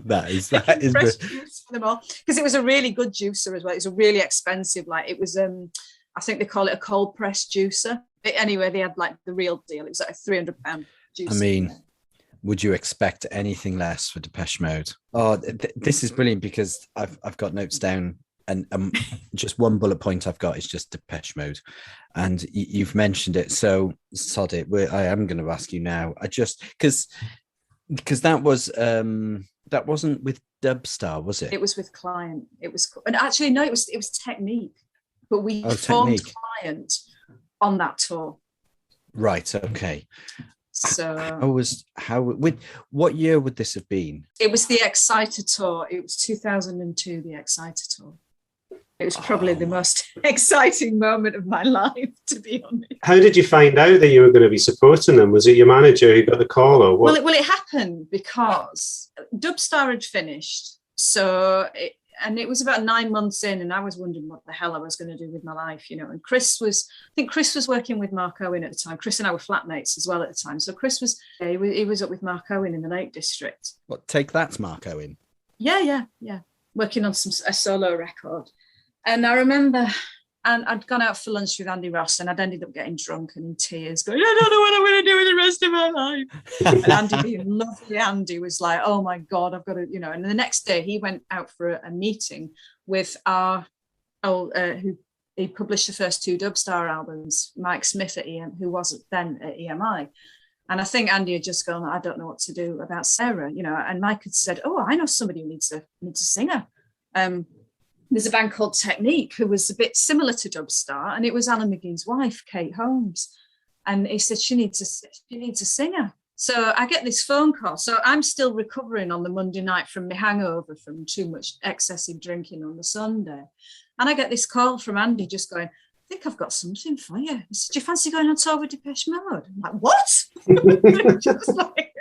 that is fresh juice for them all because it was a really good juicer as well. It was a really expensive, like it was I think they call it a cold press juicer. Anyway, they had like the real deal. It was like a £300 juicer. I mean, would you expect anything less for Depeche Mode? Oh, this is brilliant because I've got notes down and just one bullet point I've got is just Depeche Mode, and you've mentioned it. So sod it. I am going to ask you now. I just because that wasn't with Dubstar, was it? It was with Client. It was, and actually no, it was Technique, but we formed Client on that tour. Right. Okay. So what year would this have been? It was the Exciter tour. It was 2002, the Exciter tour. It was probably the most exciting moment of my life, to be honest. How did you find out that you were going to be supporting them? Was it your manager who got the call or what? Well, it happened because Dubstar had finished. And it was about 9 months in, and I was wondering what the hell I was going to do with my life, you know. And Chris was working with Mark Owen at the time. Chris and I were flatmates as well at the time. So Chris he was up with Mark Owen in the Lake District. What, Take That's Mark Owen? Yeah. Working on a solo record. And I remember, and I'd gone out for lunch with Andy Ross, and I'd ended up getting drunk and in tears, going, I don't know what I'm going to do with the rest of my life. And Andy, being lovely Andy, was like, oh my God, I've got to, you know. And the next day he went out for a meeting with who he published the first 2 Dubstar albums, Mike Smith at who was then at EMI. And I think Andy had just gone, I don't know what to do about Sarah, you know. And Mike had said, oh, I know somebody who needs a singer. There's a band called Technique who was a bit similar to Dubstar, and it was Alan McGee's wife, Kate Holmes. And he said she needs a singer. So I get this phone call. So I'm still recovering on the Monday night from my hangover from too much excessive drinking on the Sunday. And I get this call from Andy just going, I think I've got something for you. He said, do you fancy going on tour with Depeche Mode? I'm like, what? Just like,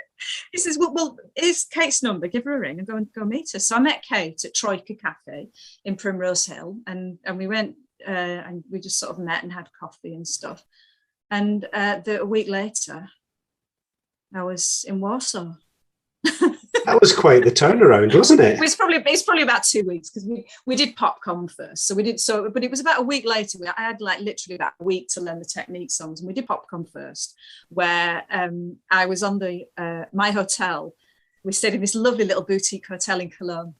he says, well, here's Kate's number. Give her a ring and go meet her. So I met Kate at Troika Cafe in Primrose Hill. And we went and we just sort of met and had coffee and stuff. And a week later, I was in Warsaw. That was quite the turnaround, wasn't it? It's probably about 2 weeks because we did PopCon first. But it was about a week later. I had like literally about a week to learn the technique songs, and we did PopCon first, where I was on my hotel. We stayed in this lovely little boutique hotel in Cologne,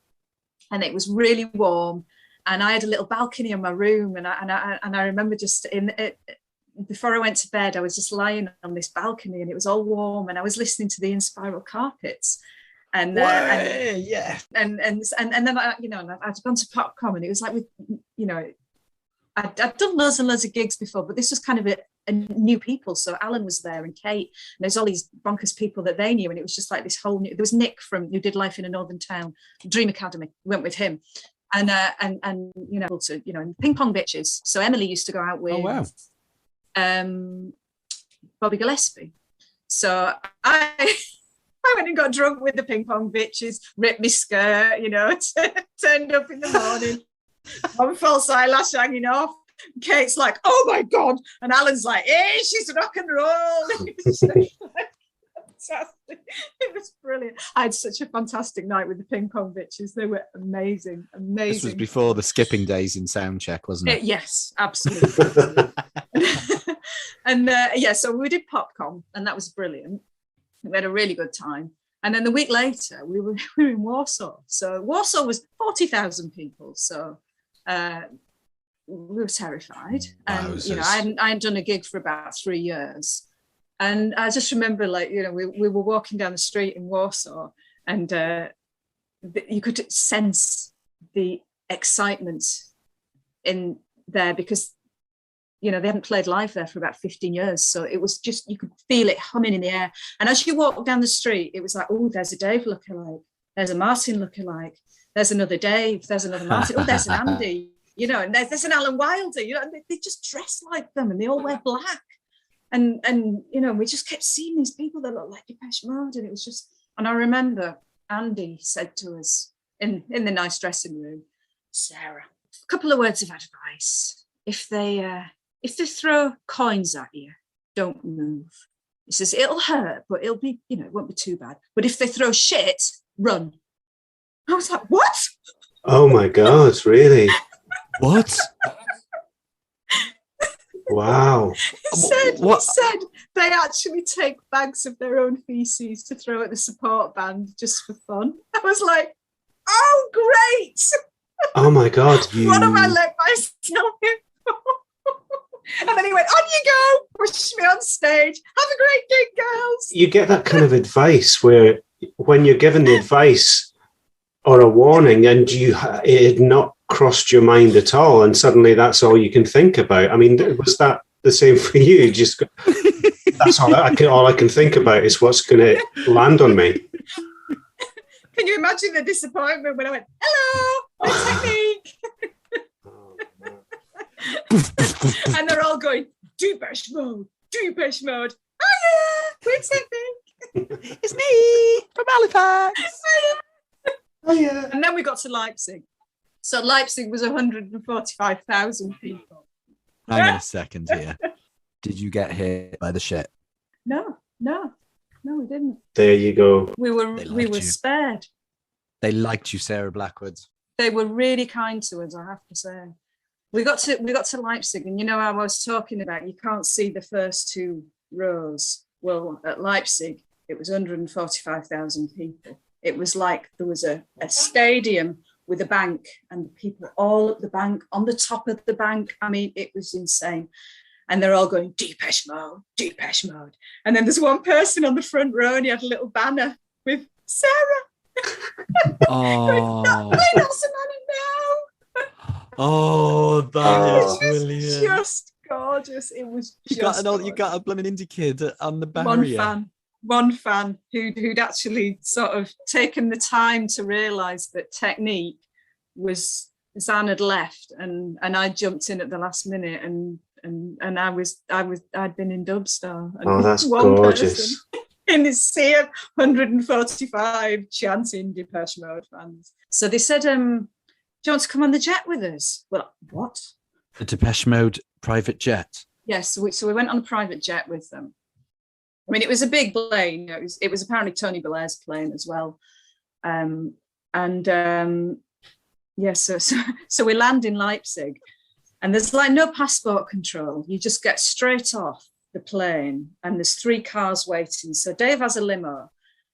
and it was really warm. And I had a little balcony in my room, and I remember just before I went to bed, I was just lying on this balcony, and it was all warm, and I was listening to the In Spiral Carpets. And then I, I'd gone to PopCon, and it was like I'd done loads and loads of gigs before, but this was kind of a new people. So Alan was there and Kate, and there's all these bonkers people that they knew, and it was just like this whole new. There was Nick who did Life in a Northern Town, Dream Academy. We went with him, and Ping Pong Bitches. So Emily used to go out with Bobby Gillespie. So I went and got drunk with the Ping Pong Bitches, ripped my skirt, turned up in the morning, one false eyelash hanging off. Kate's like, oh my God. And Alan's like, hey, she's rock and roll. It was fantastic. It was brilliant. I had such a fantastic night with the Ping Pong Bitches. They were amazing. This was before the skipping days in Soundcheck, wasn't it? Yes, absolutely. And so we did PopCon, and that was brilliant. We had a really good time. And then the week later, we were in Warsaw. So Warsaw was 40,000 people. So we were terrified. And, I hadn't done a gig for about 3 years. And I just remember, we were walking down the street in Warsaw, and you could sense the excitement in there because, they hadn't played live there for about 15 years. So it was just, you could feel it humming in the air. And as you walk down the street, it was like, oh, there's a Dave lookalike. There's a Martin lookalike. There's another Dave. There's another Martin. Oh, there's an Andy. And there's an Alan Wilder. And they just dress like them, and they all wear black. And we just kept seeing these people that looked like Depeche Mode. And it was just, and I remember Andy said to us in the nice dressing room, Sarah, a couple of words of advice. If they throw coins at you, don't move. He says, it'll hurt, but it'll be, it won't be too bad. But if they throw shit, run. I was like, what? Oh my God, really? What? Wow. He said they actually take bags of their own feces to throw at the support band just for fun. I was like, oh, great. Oh my God. What have I let myself in for? And then he went, on you go, pushed me on stage. Have a great gig, girls. You get that kind of advice where when you're given the advice or a warning and it had not crossed your mind at all, and suddenly that's all you can think about. I mean, was that the same for you? Just that's all I can think about is what's going to land on me. Can you imagine the disappointment when I went, hello, my technique? And they're all going, Depeche Mode. Oh yeah, we're technique. It's me from Halifax. Oh yeah. And then we got to Leipzig. So Leipzig was 145,000 people. Hang on a second here. Did you get hit by the shit? No, we didn't. There you go. We were spared. They liked you, Sarah Blackwood. They were really kind to us, I have to say. We got to Leipzig, and I was talking about you can't see the first two rows. Well, at Leipzig, it was 145,000 people. It was like there was a stadium with a bank, and the people all at the bank, on the top of the bank. I mean, it was insane. And they're all going, Depeche Mode, Depeche Mode. And then there's one person on the front row, and he had a little banner with Sarah. Oh. Nelson Manning now. Oh, that is brilliant. Just gorgeous. It was just you got a blooming indie kid on the barrier. one fan who'd actually sort of taken the time to realise that technique was Zan had left, and I jumped in at the last minute, and I'd been in Dubstar. And oh, that's gorgeous. In this sea of 145 chanting Depeche Mode fans. So they said, do you want to come on the jet with us? Well, what? The Depeche Mode private jet? Yes, so we went on a private jet with them. I mean, it was a big plane. It was apparently Tony Blair's plane as well. So we land in Leipzig, and there's like no passport control. You just get straight off the plane, and there's 3 cars waiting. So Dave has a limo,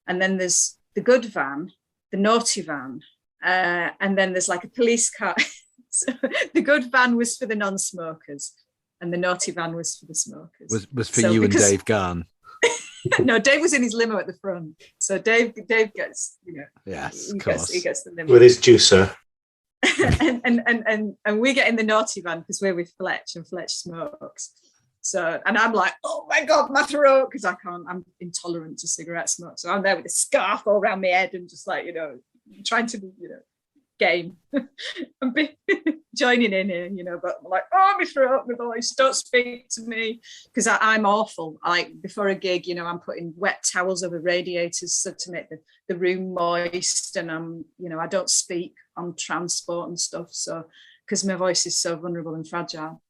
and then there's the good van, the naughty van, and then there's like a police car. So the good van was for the non-smokers, and the naughty van was for the smokers. Was for you and Dave Garn. No, Dave was in his limo at the front. So Dave gets, yes, he gets the limo with his juicer. and we get in the naughty van because we're with Fletch, and Fletch smokes. So, and I'm like, oh my God, my throat, because I'm intolerant to cigarette smoke. So I'm there with a scarf all around my head and just like, trying to be, game and be joining in here, but I'm like, oh, my throat, my voice, don't speak to me, because I'm awful. Like before a gig, I'm putting wet towels over radiators so to make the room moist, and I don't speak on transport and stuff, so because my voice is so vulnerable and fragile.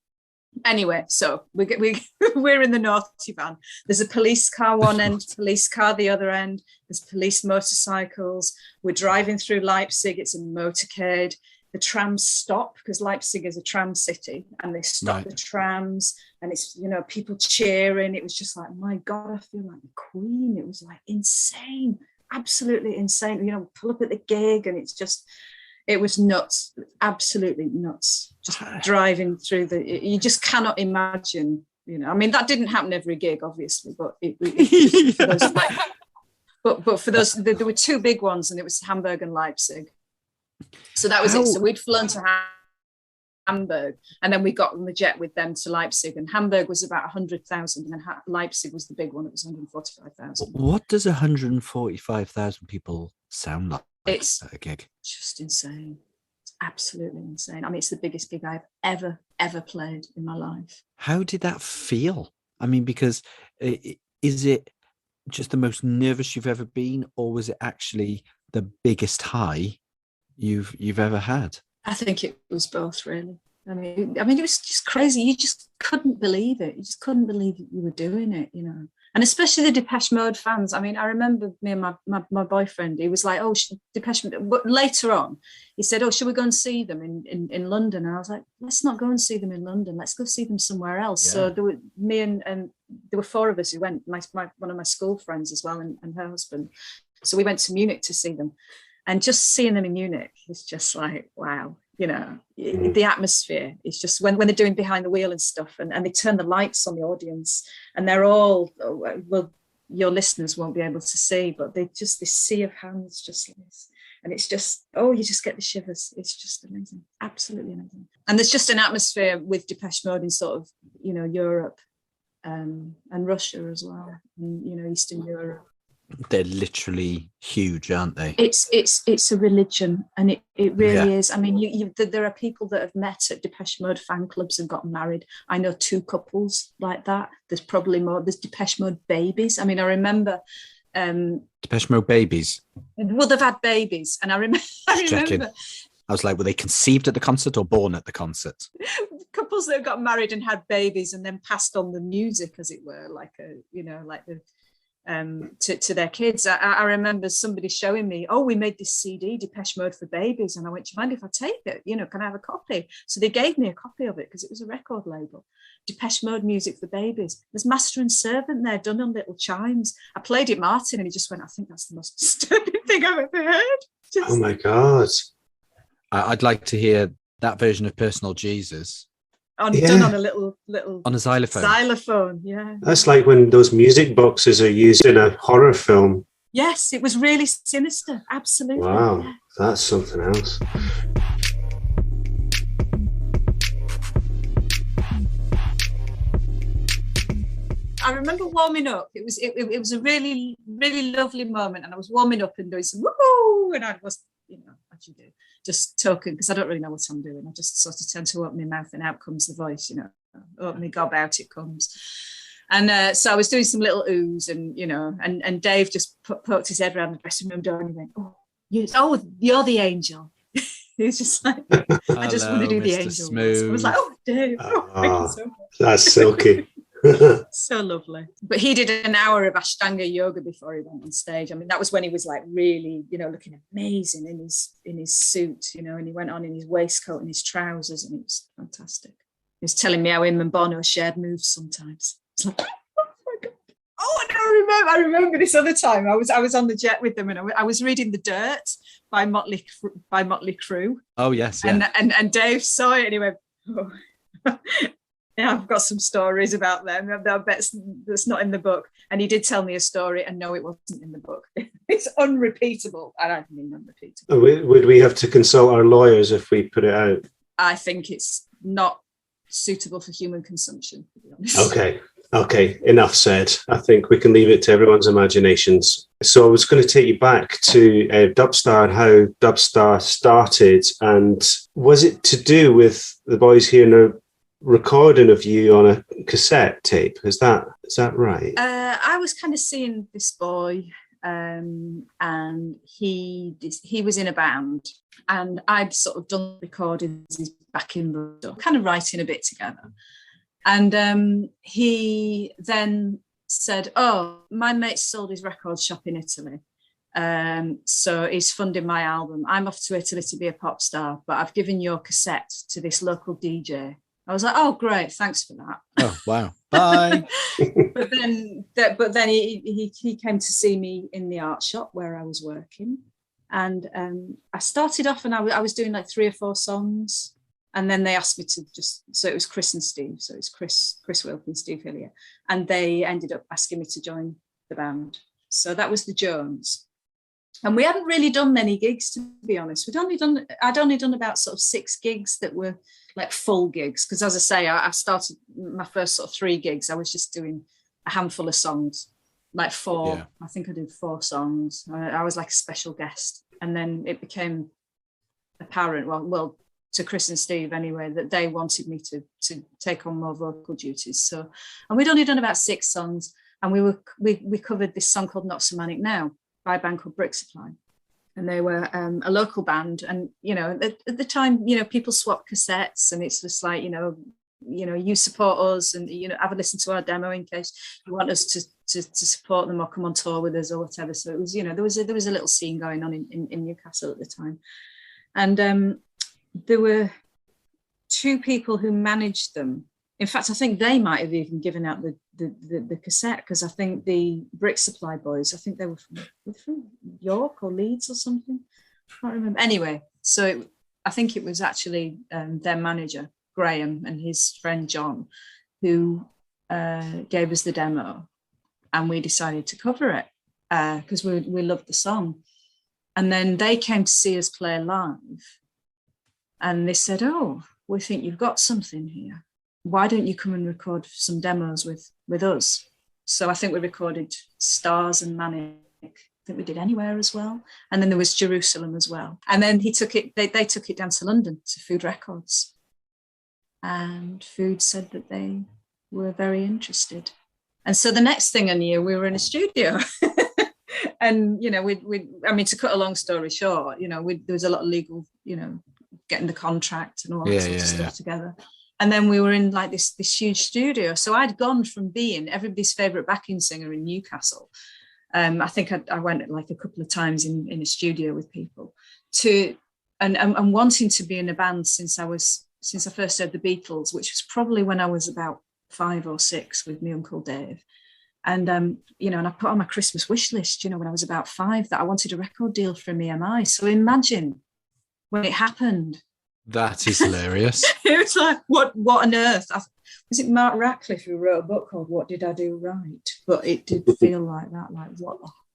Anyway, so we're in the naughty van. There's a police car one end, police car the other end. There's police motorcycles. We're driving through Leipzig. It's a motorcade. The trams stop because Leipzig is a tram city, and they stop the trams, and it's people cheering. It was just like, my God, I feel like the Queen. It was like insane, absolutely insane. Pull up at the gig, and it was nuts, absolutely nuts. Just driving through you just cannot imagine, I mean, that didn't happen every gig, obviously, but but for those, there were 2 big ones, and it was Hamburg and Leipzig. So that was it. So we'd flown to Hamburg, and then we got on the jet with them to Leipzig, and Hamburg was about 100,000, and then Leipzig was the big one. It was 145,000. What does 145,000 people sound like? It's a gig. Just insane. It's absolutely insane. I mean, it's the biggest gig I've ever played in my life. How did that feel? I mean, because is it just the most nervous you've ever been, or was it actually the biggest high you've ever had? I think it was both, really. I mean, it was just crazy. You just couldn't believe it. You just couldn't believe you were doing it, And especially the Depeche Mode fans. I mean, I remember me and my boyfriend, he was like, oh, Depeche Mode. But later on, he said, oh, should we go and see them in London? And I was like, let's not go and see them in London. Let's go see them somewhere else. Yeah. So there were me and there were 4 of us who went, one of my school friends as well, and her husband. So we went to Munich to see them. And just seeing them in Munich is just like, wow. The atmosphere is just when they're doing behind the wheel and stuff, and they turn the lights on the audience, and they're all, well, your listeners won't be able to see, but they just, this sea of hands just like this, and it's just, you just get the shivers. It's just amazing, absolutely amazing. And there's just an atmosphere with Depeche Mode in sort of Europe and Russia as well, and Eastern Europe. They're literally huge, aren't they? It's a religion, and it really is. I mean, there are people that have met at Depeche Mode fan clubs and got married. I know 2 couples like that. There's probably more. There's Depeche Mode babies. I mean, I remember Depeche Mode babies. Well, they've had babies, and I remember. I was like, were they conceived at the concert or born at the concert? Couples that got married and had babies, and then passed on the music, as it were, to their kids. I remember somebody showing me, we made this CD, Depeche Mode for Babies, and I went, do you mind if I take it? Can I have a copy? So they gave me a copy of it because it was a record label. Depeche Mode music for babies. There's Master and Servant there, done on little chimes. I played it, Martin, and he just went, I think that's the most disturbing thing I've ever heard. Oh my God. I'd like to hear that version of Personal Jesus. Done on a little on a xylophone. Yeah, that's like when those music boxes are used in a horror film. Yes, it was really sinister. Absolutely. Wow, yeah. That's something else. I remember warming up. It was a really, really lovely moment. And I was warming up and doing some woohoo. And I was, as you do, just talking, because I don't really know what I'm doing. I just sort of tend to open my mouth and out comes the voice, open my gob, out it comes. And so I was doing some little oohs and Dave just poked his head around the dressing room door and he went, you're the angel. He was just like, I just want to do the Mr. angel. Smooth. I was like, Dave, thank you so much. That's silky. So lovely. But he did an hour of Ashtanga yoga before he went on stage. I mean, that was when he was like really, looking amazing in his suit, and he went on in his waistcoat and his trousers, and it was fantastic. He was telling me how him and Bono shared moves sometimes. It's like, oh my God. Oh, I remember this other time. I was on the jet with them, and I was reading The Dirt by Motley Crue. Oh yes, yeah. And Dave saw it and he went, oh. Yeah, I've got some stories about them. I bet that's not in the book. And he did tell me a story, and no, it wasn't in the book. It's unrepeatable. I don't mean unrepeatable. Would we have to consult our lawyers if we put it out? I think it's not suitable for human consumption, to be honest. Okay, enough said. I think we can leave it to everyone's imaginations. So I was going to take you back to Dubstar and how Dubstar started. And was it to do with the boys here in a recording of you on a cassette tape? Is that right? I was kind of seeing this boy, and he was in a band, and I'd sort of done recordings, his backing, kind of writing a bit together. And he then said, "Oh, my mate sold his record shop in Italy, so he's funding my album. I'm off to Italy to be a pop star, but I've given your cassette to this local DJ." I was like, "Oh, great, thanks for that." Oh, wow, bye. But then he came to see me in the art shop where I was working, and I started off and I was doing like 3 or 4 songs, and then they asked me to so it was Chris and Steve, so it's Chris Wilkie and Steve Hillier, and they ended up asking me to join the band. So that was the Jones. And we hadn't really done many gigs, to be honest. I'd only done about sort of 6 gigs that were like full gigs. Because as I say, I started my first sort of 3 gigs. I was just doing a handful of songs, like 4. Yeah. I think I did 4 songs. I was like a special guest. And then it became apparent, well, to Chris and Steve anyway, that they wanted me to take on more vocal duties. So, and we'd only done about 6 songs. And we covered this song called Not So Manic Now by a band called Brick Supply. And they were a local band. And, at the time, people swap cassettes, and it's just like, you support us and, have a listen to our demo in case you want us to support them or come on tour with us or whatever. So it was, there was a little scene going on in Newcastle at the time. And there were 2 people who managed them. In fact, I think they might have even given out the cassette, because I think the Brick Supply boys, I think they were from York or Leeds or something. I can't remember. Anyway, so I think it was actually their manager, Graham, and his friend John, who gave us the demo, and we decided to cover it because we loved the song. And then they came to see us play live, and they said, "Oh, we think you've got something here. Why don't you come and record some demos with us?" So I think we recorded Stars and Manic. I think we did Anywhere as well. And then there was Jerusalem as well. And then they took it down to London to Food Records. And Food said that they were very interested. And so the next thing I knew, we were in a studio. And, to cut a long story short, there was a lot of legal, getting the contract and all that sort of stuff together. And then we were in like this huge studio. So I'd gone from being everybody's favourite backing singer in Newcastle. I think I went like a couple of times in a studio with people and wanting to be in a band since I first heard the Beatles, which was probably when I was about 5 or 6 with my Uncle Dave. And, and I put on my Christmas wish list, when I was about 5, that I wanted a record deal from EMI. So imagine when it happened. That is hilarious. It was like, what on earth? Was it Mark Ratcliffe who wrote a book called What Did I Do Right? But it did feel like that, like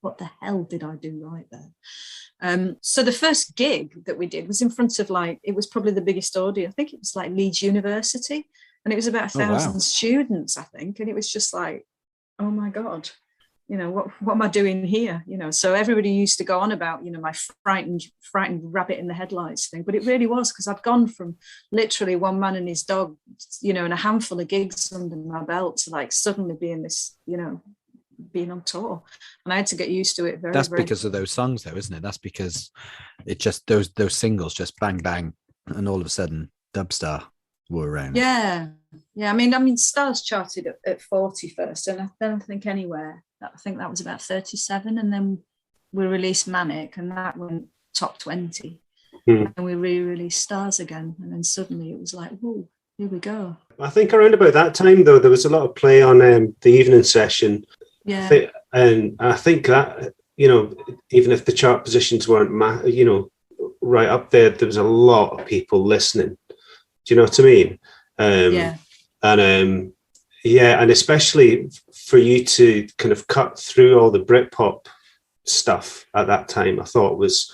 what the hell did I do right there? So the first gig that we did was in front of it was probably the biggest audience. I think it was like Leeds University, and it was about 1,000 students, I think. And it was just like, oh my God, what am I doing here? So everybody used to go on about, my frightened rabbit in the headlights thing, but it really was because I'd gone from literally one man and his dog, and a handful of gigs under my belt to like suddenly being this, being on tour, and I had to get used to it. That's because of those songs, though, isn't it? That's because it just those singles just bang bang, and all of a sudden Dubstar were around. Yeah. I mean, Stars charted at 40 first, and then I think Anywhere. I think that was about 37, and then we released Manic, and that went top 20. And we re-released Stars again, and then suddenly it was like, whoa, here we go. I think around about that time, though, there was a lot of play on the evening session. Yeah. And I think that, even if the chart positions weren't, right up there, there was a lot of people listening. Do you know what I mean? Yeah. And and especially for you to kind of cut through all the Britpop stuff at that time, I thought was,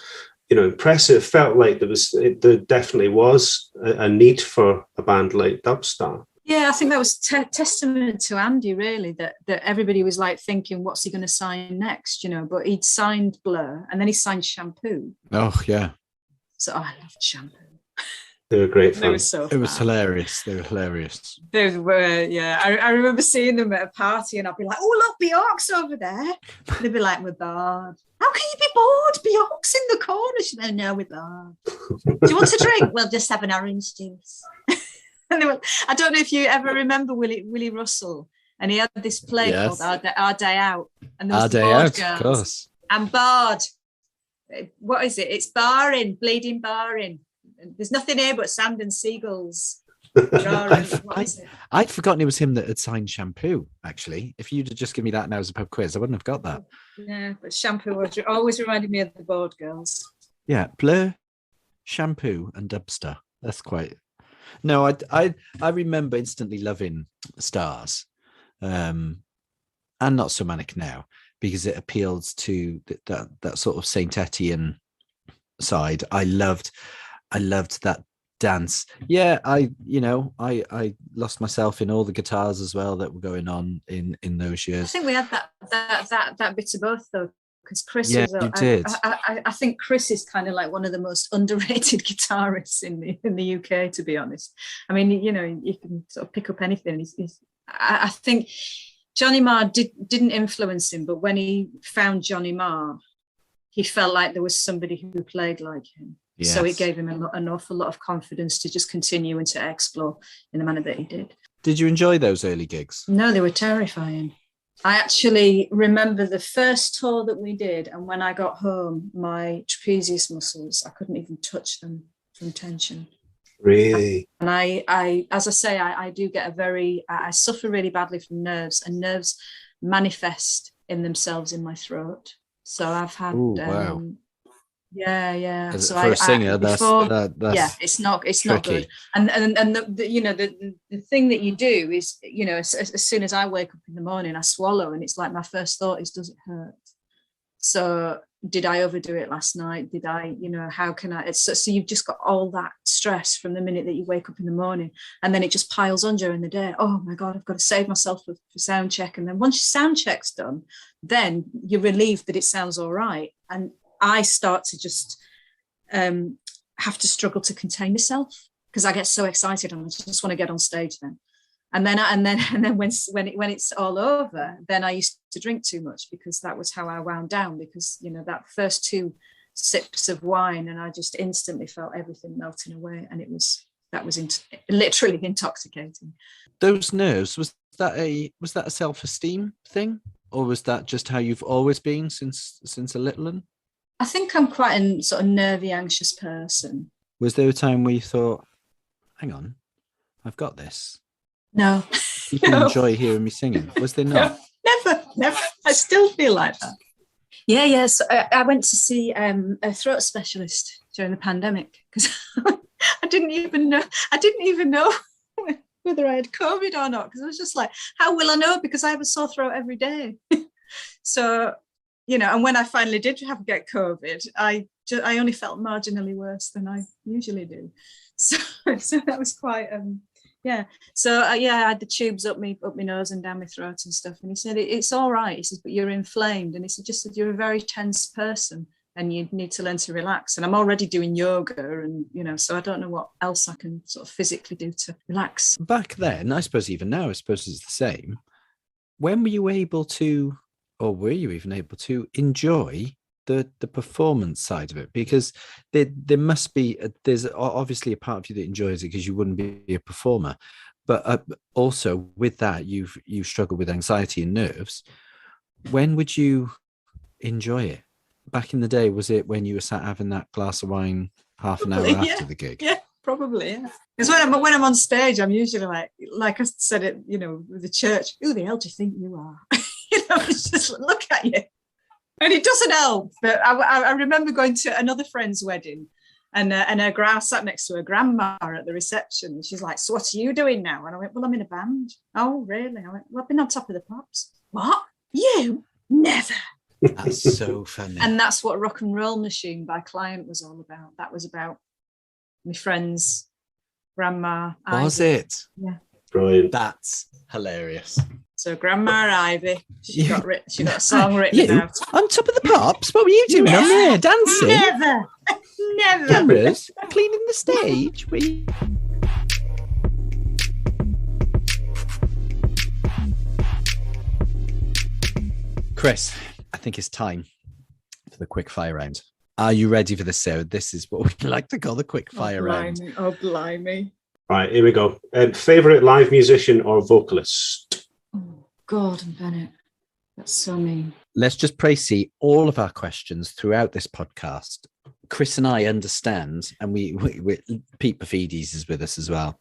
impressive. It felt like there definitely was a need for a band like Dubstar. Yeah, I think that was testament to Andy, really, that everybody was like thinking, what's he going to sign next, but he'd signed Blur and then he signed Shampoo. Oh, yeah. So I loved Shampoo. They were great fun. They were so It was hilarious. They were hilarious. They were, yeah. I remember seeing them at a party and I'd be like, oh, look, Bjork's over there. And they'd be like, we're bored. How can you be bored? Bjork's in the corner. She'd be like, no, we're bored. Do you want a drink? Well, just have an orange juice. And they were, I don't know if you ever remember Willie Russell, and he had this play called Our Day Out. And there was Our the Day bored Out, girls. of course. I'm bored. What is it? It's barring, bleeding barring. There's nothing here but sand and seagulls. I'd forgotten it was him that had signed Shampoo, actually. If you'd have just given me that now as a pub quiz, I wouldn't have got that. Yeah, but Shampoo always reminded me of the bored girls. Yeah, Blur, Shampoo, and Dubstar. That's quite... No, I remember instantly loving Stars, and Not So Manic Now, because it appeals to that sort of Saint Etienne side. I loved that dance. Yeah, I lost myself in all the guitars as well that were going on in those years. I think we had that bit of both though, because Chris you did. I think Chris is kind of like one of the most underrated guitarists in the UK, to be honest. I mean, you can sort of pick up anything. I think Johnny Marr didn't influence him, but when he found Johnny Marr, he felt like there was somebody who played like him. Yes. So it gave him an awful lot of confidence to just continue and to explore in the manner that he did. Did you enjoy those early gigs? No, they were terrifying. I actually remember the first tour that we did, and when I got home, my trapezius muscles, I couldn't even touch them from tension. Really? And I as I say, I do get I suffer really badly from nerves, and nerves manifest in themselves in my throat. So I've had... Ooh, wow. Yeah. So for a singer, that's it's not tricky. not good. And the thing that you do is, as soon as I wake up in the morning, I swallow, and it's like my first thought is, does it hurt? So did I overdo it last night? Did I, how can I? So you've just got all that stress from the minute that you wake up in the morning, and then it just piles on during the day. Oh my God, I've got to save myself for sound check. And then once your sound check's done, then you're relieved that it sounds all right. And I start to just have to struggle to contain myself because I get so excited and I just want to get on stage then. And then when it's all over, then I used to drink too much, because that was how I wound down, because that first 2 sips of wine and I just instantly felt everything melting away, and that was literally intoxicating. Those nerves, was that a self-esteem thing, or was that just how you've always been since a little one? I think I'm quite a sort of nervy, anxious person. Was there a time where you thought, hang on, I've got this? No. People enjoy hearing me singing. Was there not? No, never. I still feel like that. Yeah. So I went to see a throat specialist during the pandemic because I didn't even know whether I had COVID or not, because I was just like, how will I know? Because I have a sore throat every day. So, and when I finally did get COVID, I only felt marginally worse than I usually do. So that was quite Yeah. So I had the tubes up my nose and down my throat and stuff. And he said, it's all right. He says, but you're inflamed. And he said, just that you're a very tense person and you need to learn to relax. And I'm already doing yoga and, so I don't know what else I can sort of physically do to relax. Back then, I suppose even now, I suppose it's the same. When were you able to, or were you even able to enjoy the performance side of it? Because there must be, there's obviously a part of you that enjoys it because you wouldn't be a performer. But also with that, you struggle with anxiety and nerves. When would you enjoy it? Back in the day, was it when you were sat having that glass of wine half an hour after the gig? Yeah, probably, yeah. Because when I'm on stage, I'm usually like I said it, with the church, who the hell do you think you are? It's just look at you. And it doesn't help. But I remember going to another friend's wedding and I sat next to her grandma at the reception. And she's like, so what are you doing now? And I went, well, I'm in a band. Oh, really? I went, well, I've been on Top of the Pops. What? You? Never. That's so funny. And that's what Rock and Roll Machine by Client was all about. That was about my friend's grandma. Was Ivy. it? Yeah. Brilliant. That's hilarious. So Grandma Ivy, she got a song written about. On Top of the Pops? What were you doing on there? Dancing? Never. Cameras? Cleaning the stage? Chris, I think it's time for the quick fire round. Are you ready for this, Sarah? This is what we like to call the quick fire round. Oh, blimey. Right, here we go. Favourite live musician or vocalist? Oh, Gordon Bennett. That's so mean. Let's just précis all of our questions throughout this podcast. Chris and I understand, and we Pete Pafides is with us as well.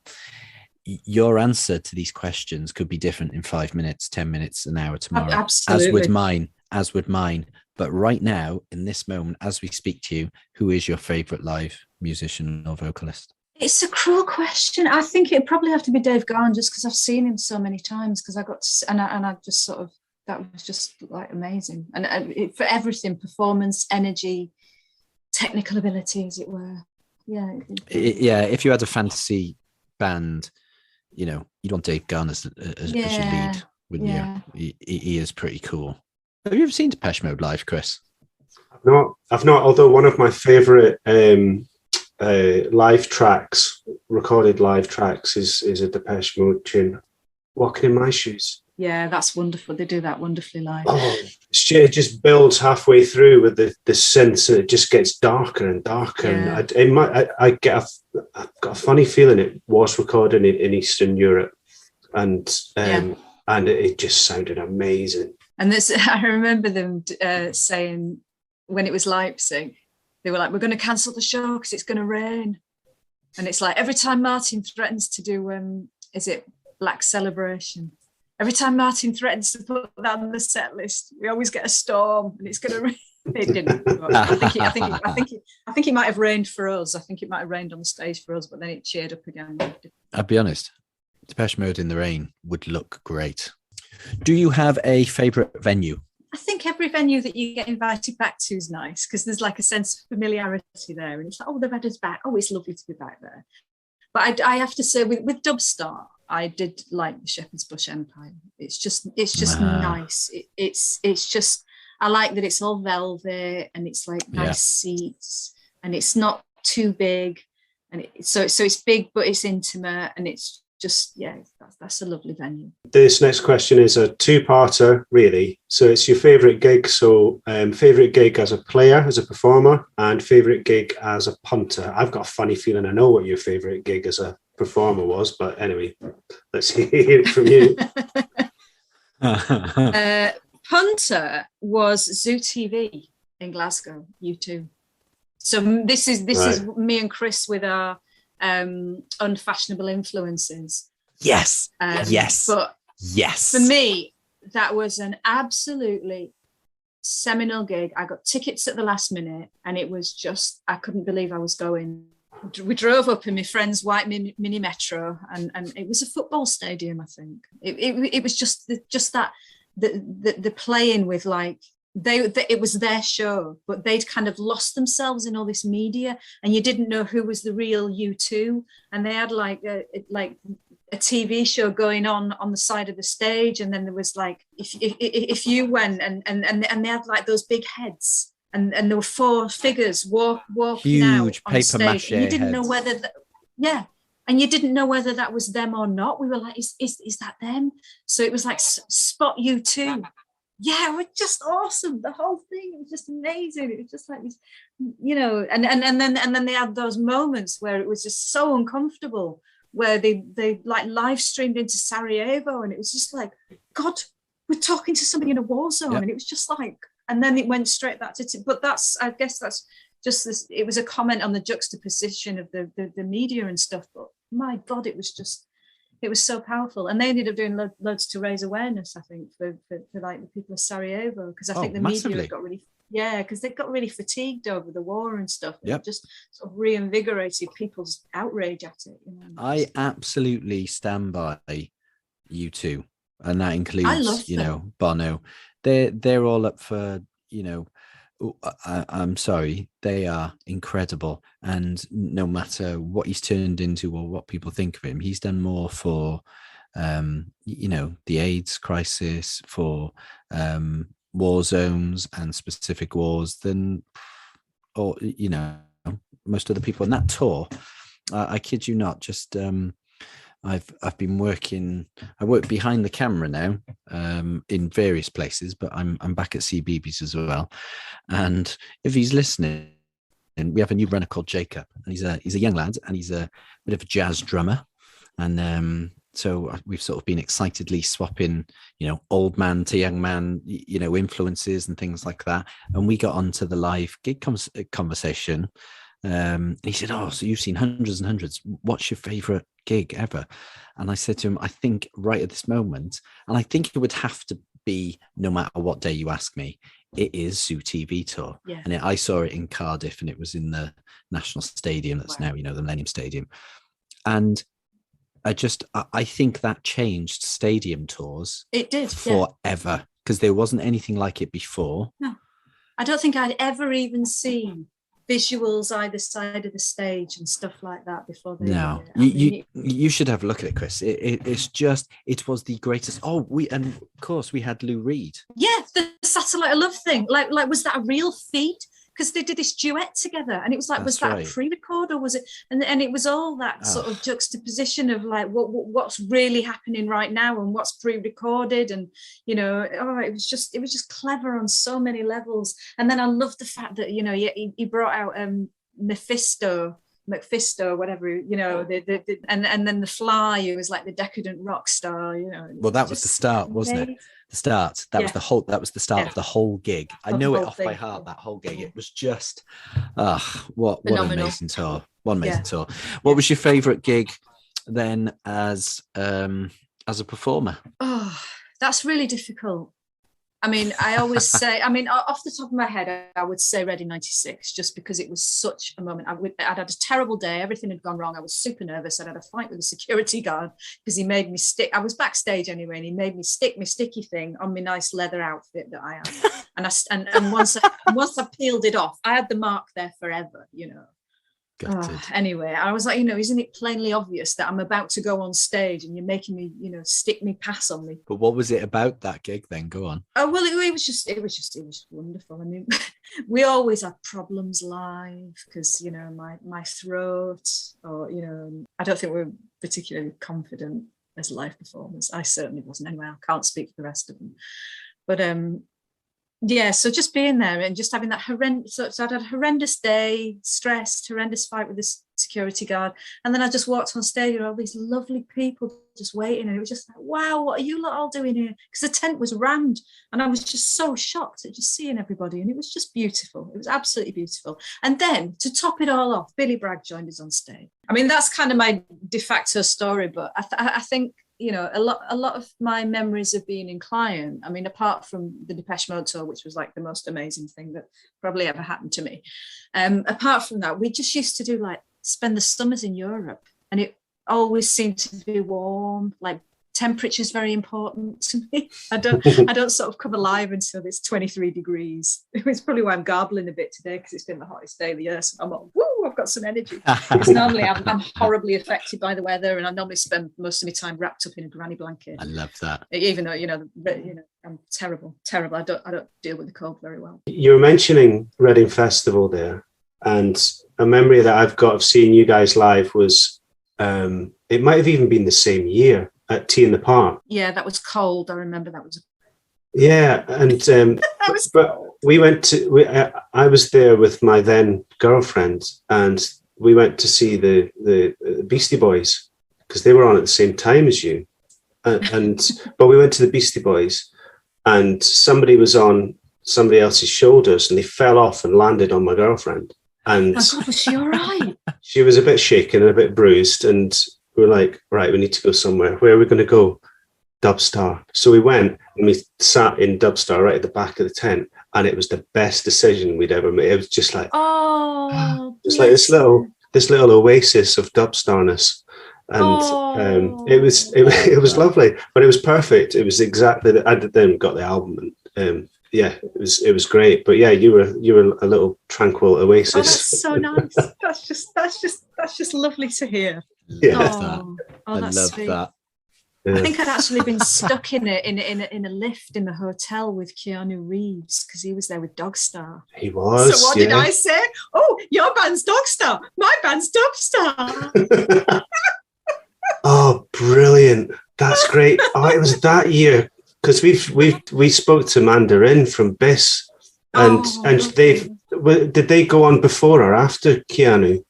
Your answer to these questions could be different in 5 minutes, 10 minutes, an hour tomorrow. Absolutely. As would mine. But right now, in this moment, as we speak to you, who is your favourite live musician or vocalist? It's a cruel question. I think it'd probably have to be Dave Gahan, just because I've seen him so many times. Because I got to, and I just sort of, that was just like amazing. And for everything, performance, energy, technical ability, as it were. Yeah. If you had a fantasy band, you'd want Dave Gahan as your lead, wouldn't you? He is pretty cool. Have you ever seen Depeche Mode live, Chris? I've not. Although one of my favourite live tracks, recorded live tracks, is a Depeche Mode tune, "Walking in My Shoes." Yeah, that's wonderful. They do that wonderfully live. Oh, it just builds halfway through with the synths, and it just gets darker and darker. Yeah. And I've got a funny feeling it was recorded in Eastern Europe, and it just sounded amazing. And I remember them saying when it was Leipzig, they were like, "We're going to cancel the show because it's going to rain." And it's like every time Martin threatens to do, is it Black Celebration? Every time Martin threatens to put that on the set list, we always get a storm, and it's going to rain. It didn't. I think it might have rained for us. I think it might have rained on the stage for us, but then it cheered up again. I'll be honest, Depeche Mode in the rain would look great. Do you have a favourite venue? I think every venue that you get invited back to is nice because there's like a sense of familiarity there, and it's like, oh, they've had us back. Oh, it's lovely to be back there. But I have to say, with Dubstar, I did like the Shepherd's Bush Empire. It's just nice. It's just, I like that it's all velvet and it's like nice seats and it's not too big, and so it's big but it's intimate, and it's just, that's a lovely venue. This next question is a two-parter, really. So it's your favourite gig. So favourite gig as a player, as a performer, and favourite gig as a punter. I've got a funny feeling I know what your favourite gig as a performer was, but anyway, let's hear it from you. Punter was Zoo TV in Glasgow, U2. So this is me and Chris with our unfashionable influences. Yes. But for me, that was an absolutely seminal gig. I got tickets at the last minute, and it was just, I couldn't believe I was going. We drove up in my friend's white mini metro, and it was a football stadium, I think. It was just that the playing with, like, it was their show, but they'd kind of lost themselves in all this media, and you didn't know who was the real U2, and they had like a TV show going on the side of the stage, and then there was like if you went and they had like those big heads, and there were 4 figures walking huge out on paper stage, mache and you didn't know heads. whether and you didn't know whether that was them or not. We were like, is that them? So it was like spot you too. Yeah, it was just awesome. The whole thing, it was just amazing. It was just like this, you know, and then they had those moments where it was just so uncomfortable, where they like live streamed into Sarajevo, and it was just like, God, we're talking to somebody in a war zone. And it was just like, and then it went straight back to but that's, I guess that's just this, it was a comment on the juxtaposition of the media and stuff, but my God, it was so powerful. And they ended up doing loads to raise awareness, I think, for like the people of Sarajevo, because I think the massively. media got really, because they got really fatigued over the war and stuff. And it just sort of reinvigorated people's outrage at it. You know? I absolutely stand by U2, and that includes, you know, Bono. They're all up for, you know, I'm sorry, they are incredible, and no matter what he's turned into or what people think of him, he's done more for you know, the AIDS crisis, for war zones and specific wars than, or you know, most of the people on that tour. I kid you not, just I've been working. I work behind the camera now, in various places, but I'm back at CBeebies as well. And if he's listening, and we have a new runner called Jacob, and he's a young lad, and he's a bit of a jazz drummer, and so we've sort of been excitedly swapping, you know, old man to young man, you know, influences and things like that. And we got onto the live gig conversation. And he said, "Oh, so you've seen hundreds and hundreds. What's your favorite gig ever?" And I said to him, "I think right at this moment, and I think it would have to be, no matter what day you ask me, it is Zoo TV Tour." And I saw it in Cardiff, and it was in the National Stadium that's now, you know, the Millennium Stadium. And I think that changed stadium tours. It did forever, because there wasn't anything like it before. No, I don't think I'd ever even seen visuals either side of the stage and stuff like that before. You should have a look at it, Chris. It's just, it was the greatest. And of course we had Lou Reed. The Satellite of Love thing, like was that a real feat? Because they did this duet together, and it was like, that's was that right. A pre-record, or was it? And it was all that sort of juxtaposition of like what's really happening right now and what's pre-recorded, and you know, it was just clever on so many levels. And then I loved the fact that, you know, he brought out Mephisto, whatever, you know, and then the Fly, who was like the decadent rock star, you know. Well, that was the start, wasn't it? The start. That was the whole. That was the start of the whole gig. I know it off by heart. That whole gig. It was just, what an amazing tour. What an amazing tour. What was your favourite gig then as a performer? Oh, that's really difficult. I mean, I always say, off the top of my head, I would say Reading 96, just because it was such a moment. I'd had a terrible day. Everything had gone wrong. I was super nervous. I'd had a fight with the security guard because he made me stick. I was backstage anyway, and he made me stick my sticky thing on my nice leather outfit that I had. And once I peeled it off, I had the mark there forever, you know. Anyway, I was like, you know, isn't it plainly obvious that I'm about to go on stage and you're making me, you know, stick me pass on me? But what was it about that gig then? Go on. Oh, well, it was just wonderful. I mean, we always had problems live because, you know, my throat, or, you know, I don't think we were particularly confident as live performers. I certainly wasn't anyway. I can't speak for the rest of them. But so just being there and just having that horrendous, so I'd had a horrendous day, stressed, horrendous fight with this security guard. And then I just walked on stage with all these lovely people just waiting. And it was just like, wow, what are you lot all doing here? Because the tent was rammed. And I was just so shocked at just seeing everybody. And it was just beautiful. It was absolutely beautiful. And then to top it all off, Billy Bragg joined us on stage. I mean, that's kind of my de facto story. But I think, you know, a lot of my memories of being in Client, I mean, apart from the Depeche Mode tour, which was like the most amazing thing that probably ever happened to me. Apart from that, we just used to do like spend the summers in Europe, and it always seemed to be warm. Like temperature is very important to me. I don't sort of come alive until it's 23 degrees. It's probably why I'm garbling a bit today, because it's been the hottest day of the year. So I'm like, woo, I've got got some energy. Because normally I'm horribly affected by the weather, and I normally spend most of my time wrapped up in a granny blanket. I love that. Even though I'm terrible. I don't deal with the cold very well. You were mentioning Reading Festival there, and a memory that I've got of seeing you guys live was it might have even been the same year at Tea in the Park. Yeah, that was cold. I remember that was. Yeah, and but we went to. I was there with my then girlfriend, and we went to see the Beastie Boys because they were on at the same time as you, but we went to the Beastie Boys, and somebody was on somebody else's shoulders, and they fell off and landed on my girlfriend. And oh God, was she all right? She was a bit shaken and a bit bruised, and we were like, right, we need to go somewhere. Where are we going to go? Dubstar. So we went and we sat in Dubstar right at the back of the tent, and it was the best decision we'd ever made. It was just like, it's like this little oasis of Dubstarness, and it was lovely, but it was perfect. It was exactly. I then got the album, and yeah, it was great. But yeah, you were a little tranquil oasis. Oh, that's so nice. That's just lovely to hear. Yeah, I love sweet. that. I think I'd actually been stuck in a lift in the hotel with Keanu Reeves because he was there with Dogstar. He was. So what did I say? Oh, your band's Dogstar. My band's Dubstar. Oh, brilliant! That's great. Oh, it was that year because we spoke to Mandarin from Biss, and did they go on before or after Keanu?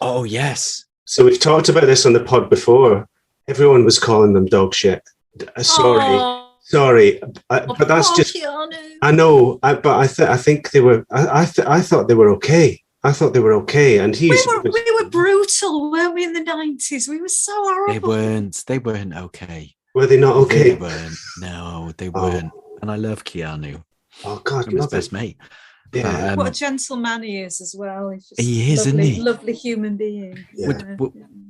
Oh yes. So we've talked about this on the pod before. Everyone was calling them dog shit. Sorry, but that's just. Keanu. I know, but I think they were. I thought they were okay. I thought they were okay, and we were brutal, weren't we? In the 90s, we were so horrible. They weren't okay. Were they not okay? They weren't. No, they weren't. And I love Keanu. Oh God, I'm his best mate. Yeah, what a gentleman he is as well. He's just he is, lovely, isn't he? Lovely human being. Yeah.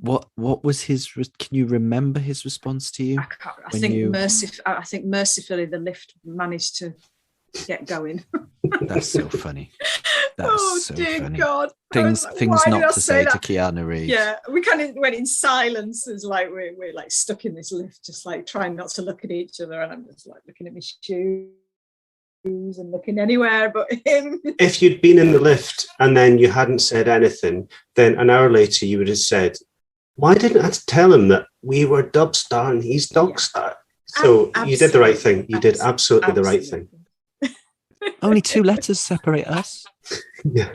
What was his? Can you remember his response to you? I think mercifully the lift managed to get going. That's so funny. That's so dear funny. God! Things not to say to Keanu Reeves. Yeah, we kind of went in silence as like we're like stuck in this lift, just like trying not to look at each other, and I'm just like looking at my shoes and looking anywhere but him. If you'd been in the lift and then you hadn't said anything, then an hour later you would have said, "Why didn't I tell him that we were Dubstar and he's Dogstar?" So you did the right thing. You did absolutely the right thing. Only 2 letters separate us. Yeah.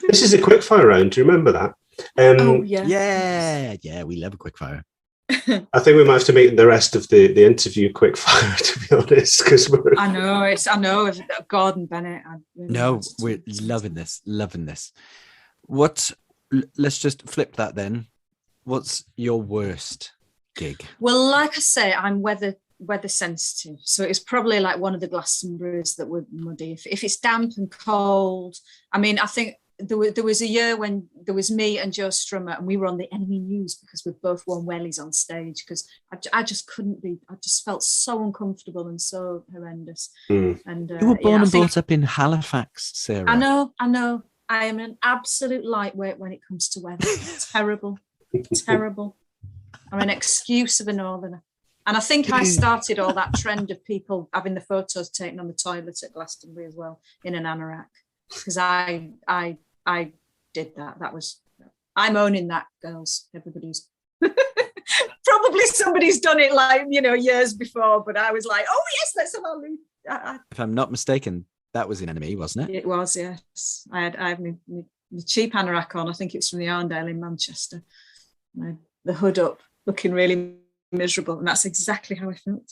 This is a quickfire round. Do you remember that? Yeah. We love a quickfire. I think we might have to make the rest of the interview quickfire, to be honest, because I know. Gordon Bennett. We're loving this. Let's just flip that then. What's your worst gig? Well, like I say, I'm weather sensitive, so it's probably like one of the Glastonburys that were muddy. If it's damp and cold, I mean, I think there was a year when there was me and Joe Strummer, and we were on the Enemy News because we both worn wellies on stage because I just couldn't be. I just felt so uncomfortable and so horrendous. And you were born and brought up in Halifax, Sarah. I know. I am an absolute lightweight when it comes to weather. Terrible. I'm an excuse of a northerner. And I think I started all that trend of people having the photos taken on the toilet at Glastonbury as well in an anorak, because I did that. I'm owning that, girls. Everybody's probably somebody's done it like years before, but I was like, oh yes, let's have our loot. If I'm not mistaken, that was in Enemy, wasn't it? It was, yes. I had my cheap anorak on. I think it's from the Arndale in Manchester. The hood up, looking really miserable, and that's exactly how I felt.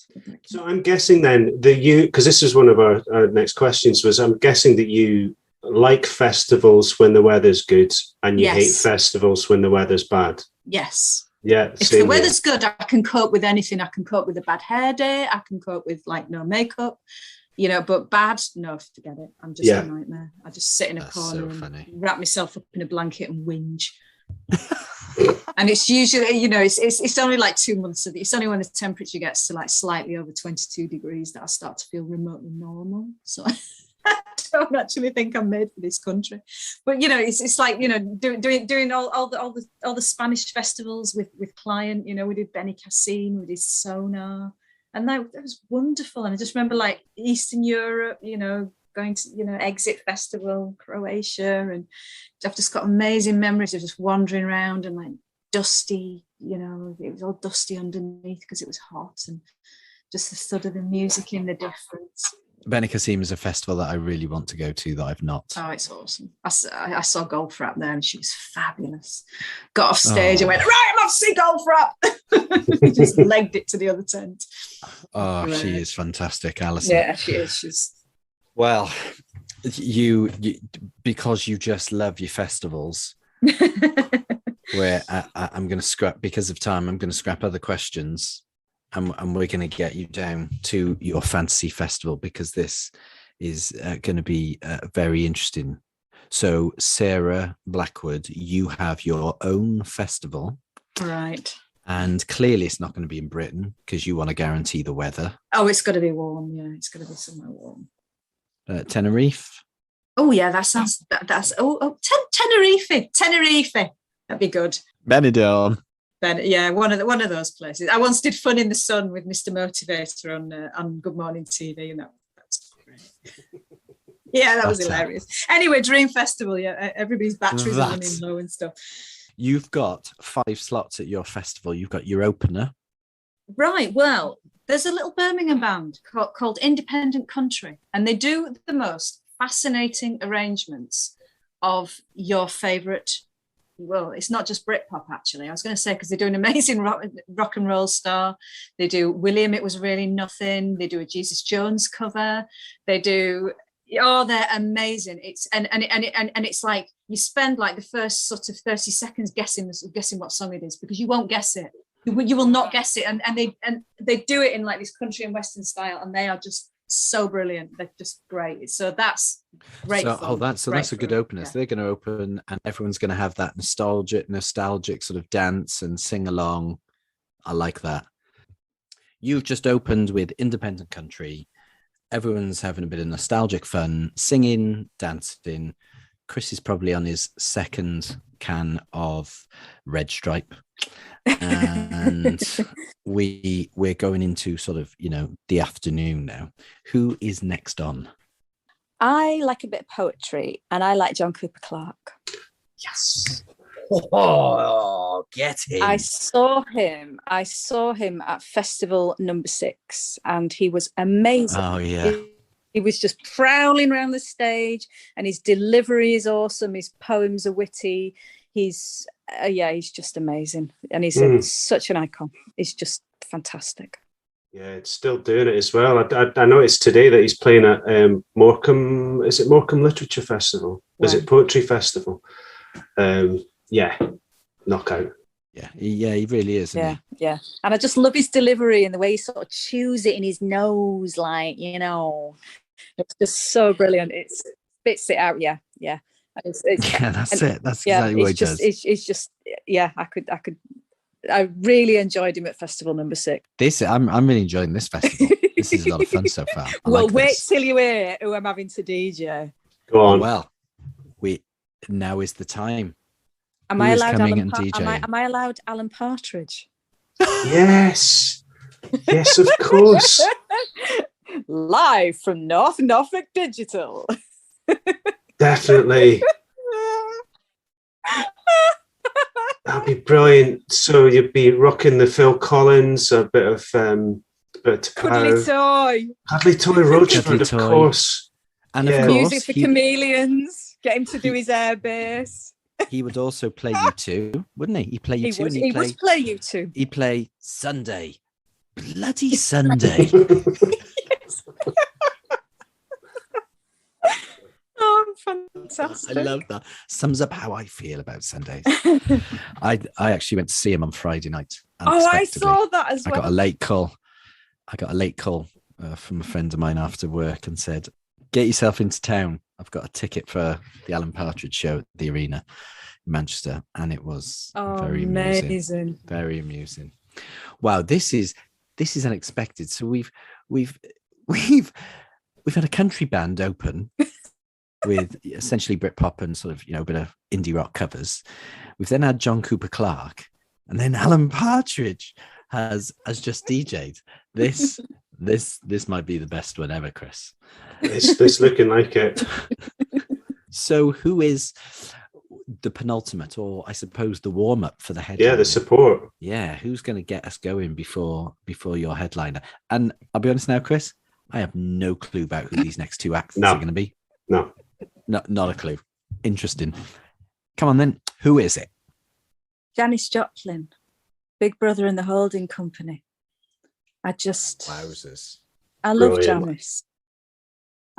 So I'm guessing then because this is one of our next questions, was I'm guessing that you like festivals when the weather's good and you hate festivals when the weather's bad. Yes. Yeah. If the weather's good, I can cope with anything. I can cope with a bad hair day. I can cope with like no makeup, but bad, no, forget it. I'm just a nightmare. I just sit in a corner and wrap myself up in a blanket and whinge. And it's usually, it's only like 2 months of it. It's only when the temperature gets to like slightly over 22 degrees that I start to feel remotely normal. So I don't actually think I'm made for this country. But it's like doing all the Spanish festivals with client. We did Benicassim, we did Sonar, and that was wonderful. And I just remember like Eastern Europe, going to Exit Festival, Croatia, and I've just got amazing memories of just wandering around and like dusty. It was all dusty underneath because it was hot, and just the thud of the music in the difference. Benicassim is a festival that I really want to go to that I've not. Oh, it's awesome. I saw Goldfrapp there and she was fabulous. Got off stage and went, right, I'm off to see Goldfrapp. Just legged it to the other tent. Oh, Right. She is fantastic, Alison. Yeah, she is. She's... Well, you because you just love your festivals, where I'm going to scrap, because of time, I'm going to scrap other questions. And we're going to get you down to your fantasy festival, because this is going to be very interesting. So, Sarah Blackwood, you have your own festival. Right. And clearly it's not going to be in Britain, because you want to guarantee the weather. Oh, it's got to be warm. Yeah, it's got to be somewhere warm. Tenerife? Oh, yeah, that sounds... Tenerife. That'd be good. Benidorm. Then yeah, one of those places. I once did Fun in the Sun with Mr. Motivator on Good Morning TV, and that's great. Yeah, that was hilarious. Anyway, Dream Festival. Yeah, everybody's batteries are running low and stuff. You've got 5 slots at your festival. You've got your opener. Right. Well, there's a little Birmingham band called Independent Country, and they do the most fascinating arrangements of your favourite. Well, it's not just Britpop, actually. I was going to say, because they do an amazing rock and roll star. They do William, It Was Really Nothing. They do a Jesus Jones cover. They do, they're amazing. It's and it's like you spend like the first sort of 30 seconds guessing what song it is, because you won't guess it. You will not guess it. And they do it in like this country and western style, and they are just so brilliant. They're just great. So that's great. That's a good opener. So they're going to open, and everyone's going to have that nostalgic sort of dance and sing along. I like that. You've just opened with Independent Country. Everyone's having a bit of nostalgic fun, singing, dancing. Chris is probably on his second can of Red Stripe. And we're going into sort of the afternoon now. Who is next on? I like a bit of poetry, and I like John Cooper Clarke. Yes. Oh, get him. I saw him at festival number 6, and he was amazing. Oh yeah. He was just prowling around the stage, and his delivery is awesome. His poems are witty. He's just amazing, and he's such an icon. He's just fantastic. Yeah, it's still doing it as well. I noticed today that he's playing at Morecambe. Is it Morecambe Literature Festival? Is it Poetry Festival? Knockout. Yeah, he really is. Isn't he? Yeah. And I just love his delivery and the way he sort of chews it in his nose, like, it's just so brilliant. It spits it out. Yeah. That's it. That's exactly what he does. It's just, I really enjoyed him at festival number 6. I'm really enjoying this festival. This is a lot of fun so far. Wait till you hear who I'm having to DJ. Go on. Well, now is the time. Am I allowed Alan Partridge? Yes, of course. Live from North Norfolk Digital. Definitely. That'd be brilliant. So you'd be rocking the Phil Collins, a bit of Cuddly Toy. Cuddly Toy Roachford, of course. And of course, music for Chameleons. Get him to do his air bass. He would also play U2, wouldn't he? He'd play U2. He would play U2. He'd play Sunday. Bloody Sunday. Oh, fantastic. I love that. Sums up how I feel about Sundays. I actually went to see him on Friday night. I saw that as well. I got a late call from a friend of mine after work and said, get yourself into town. I've got a ticket for the Alan Partridge show at the Arena in Manchester. And it was very amusing. Very amusing. Wow, this is unexpected. So we've had a country band open. with essentially Britpop and sort of, a bit of indie rock covers. We've then had John Cooper Clarke, and then Alan Partridge has just DJ'd. This might be the best one ever, Chris. It's looking like it. So who is the penultimate, or I suppose the warm-up for the headliner? Yeah, the support. Yeah, who's going to get us going before your headliner? And I'll be honest now, Chris, I have no clue about who these next two acts are going to be. No, not a clue. Interesting. Come on then, who is it? Janis Joplin, Big Brother and the Holding Company. Wowzers. I love Brilliant. Janis.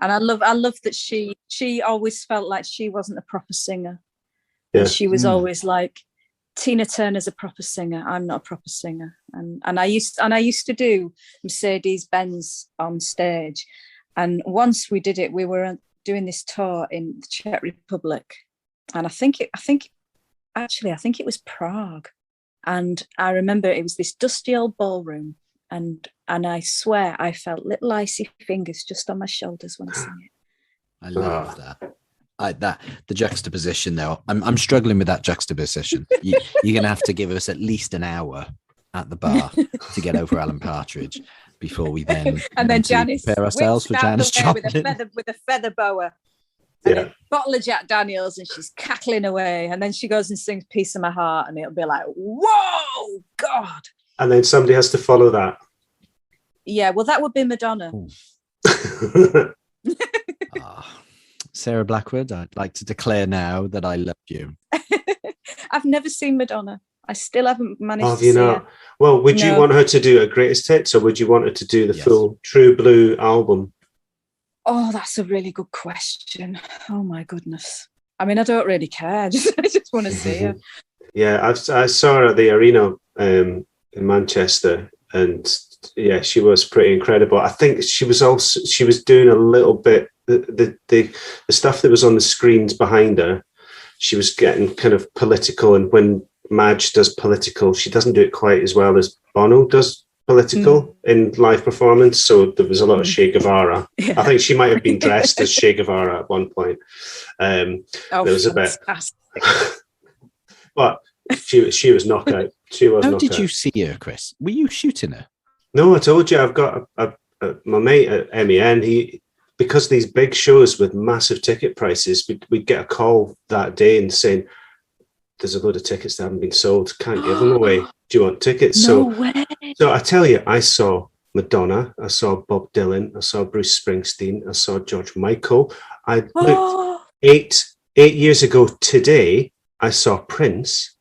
And I love that she always felt like she wasn't a proper singer. Yeah. And she was always like, Tina Turner's a proper singer. I'm not a proper singer. And I used to do Mercedes-Benz on stage. And once we did it, we were doing this tour in the Czech Republic. And I think it was Prague. And I remember it was this dusty old ballroom. And I swear I felt little icy fingers just on my shoulders when I sang it. I love that. The juxtaposition though. I'm struggling with that juxtaposition. You're gonna have to give us at least an hour at the bar to get over Alan Partridge before we then Janis prepare ourselves for Janis Joplin with a feather boa. And a bottle of Jack Daniels, and she's cackling away, and then she goes and sings "Piece of My Heart," and it'll be like, "Whoa, God!" And then somebody has to follow that. Yeah, well, that would be Madonna. Sarah Blackwood, I'd like to declare now that I love you. I've never seen Madonna. I still haven't managed Have to you see not? her. Well, would you want her to do a greatest hits, or would you want her to do the Yes. full True Blue album? Oh, that's a really good question. Oh my goodness. I mean, I don't really care. I just want to see her. Yeah, I saw her at the arena in Manchester, and yeah, she was pretty incredible. I think she was doing a little bit the stuff that was on the screens behind her. She was getting kind of political, and when Madge does political, she doesn't do it quite as well as Bono does political in live performance. So there was a lot of Che Guevara. Yeah. I think she might have been dressed as Che Guevara at one point. There was a bit, but she was knockout. She was. How knockout. did you see her, Chris? Were you shooting her? No, I told you I've got my mate at MEN. Because these big shows with massive ticket prices, we'd get a call that day and saying, "There's a load of tickets that haven't been sold. Can't give them away. Do you want tickets?" No way. So I tell you, I saw Madonna, I saw Bob Dylan, I saw Bruce Springsteen, I saw George Michael. I looked 8 years ago today. I saw Prince.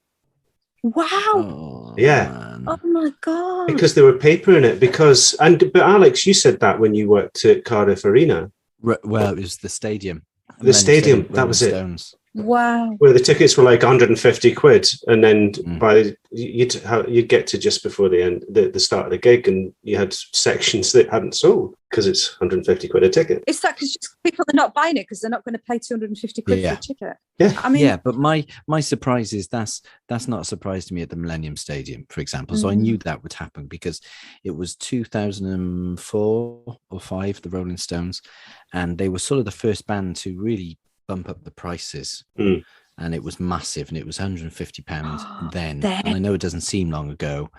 Wow. Yeah. Man. Oh my God. Because they were papering it. But Alex, you said that when you worked at Cardiff Arena. Well, it was the stadium. The stadium, that was it. Stones. Wow. Where the tickets were like 150 quid, and then by you'd get to just before the start of the gig, and you had sections that hadn't sold because it's 150 quid a ticket. Is that because people are not buying it because they're not going to pay 250 quid for a ticket? Yeah, I mean, but my surprise is that's not a surprise to me at the Millennium Stadium, for example. So I knew that would happen because it was 2004 or 5, the Rolling Stones, and they were sort of the first band to really bump up the prices, and it was massive, and it was £150 then. And I know it doesn't seem long ago,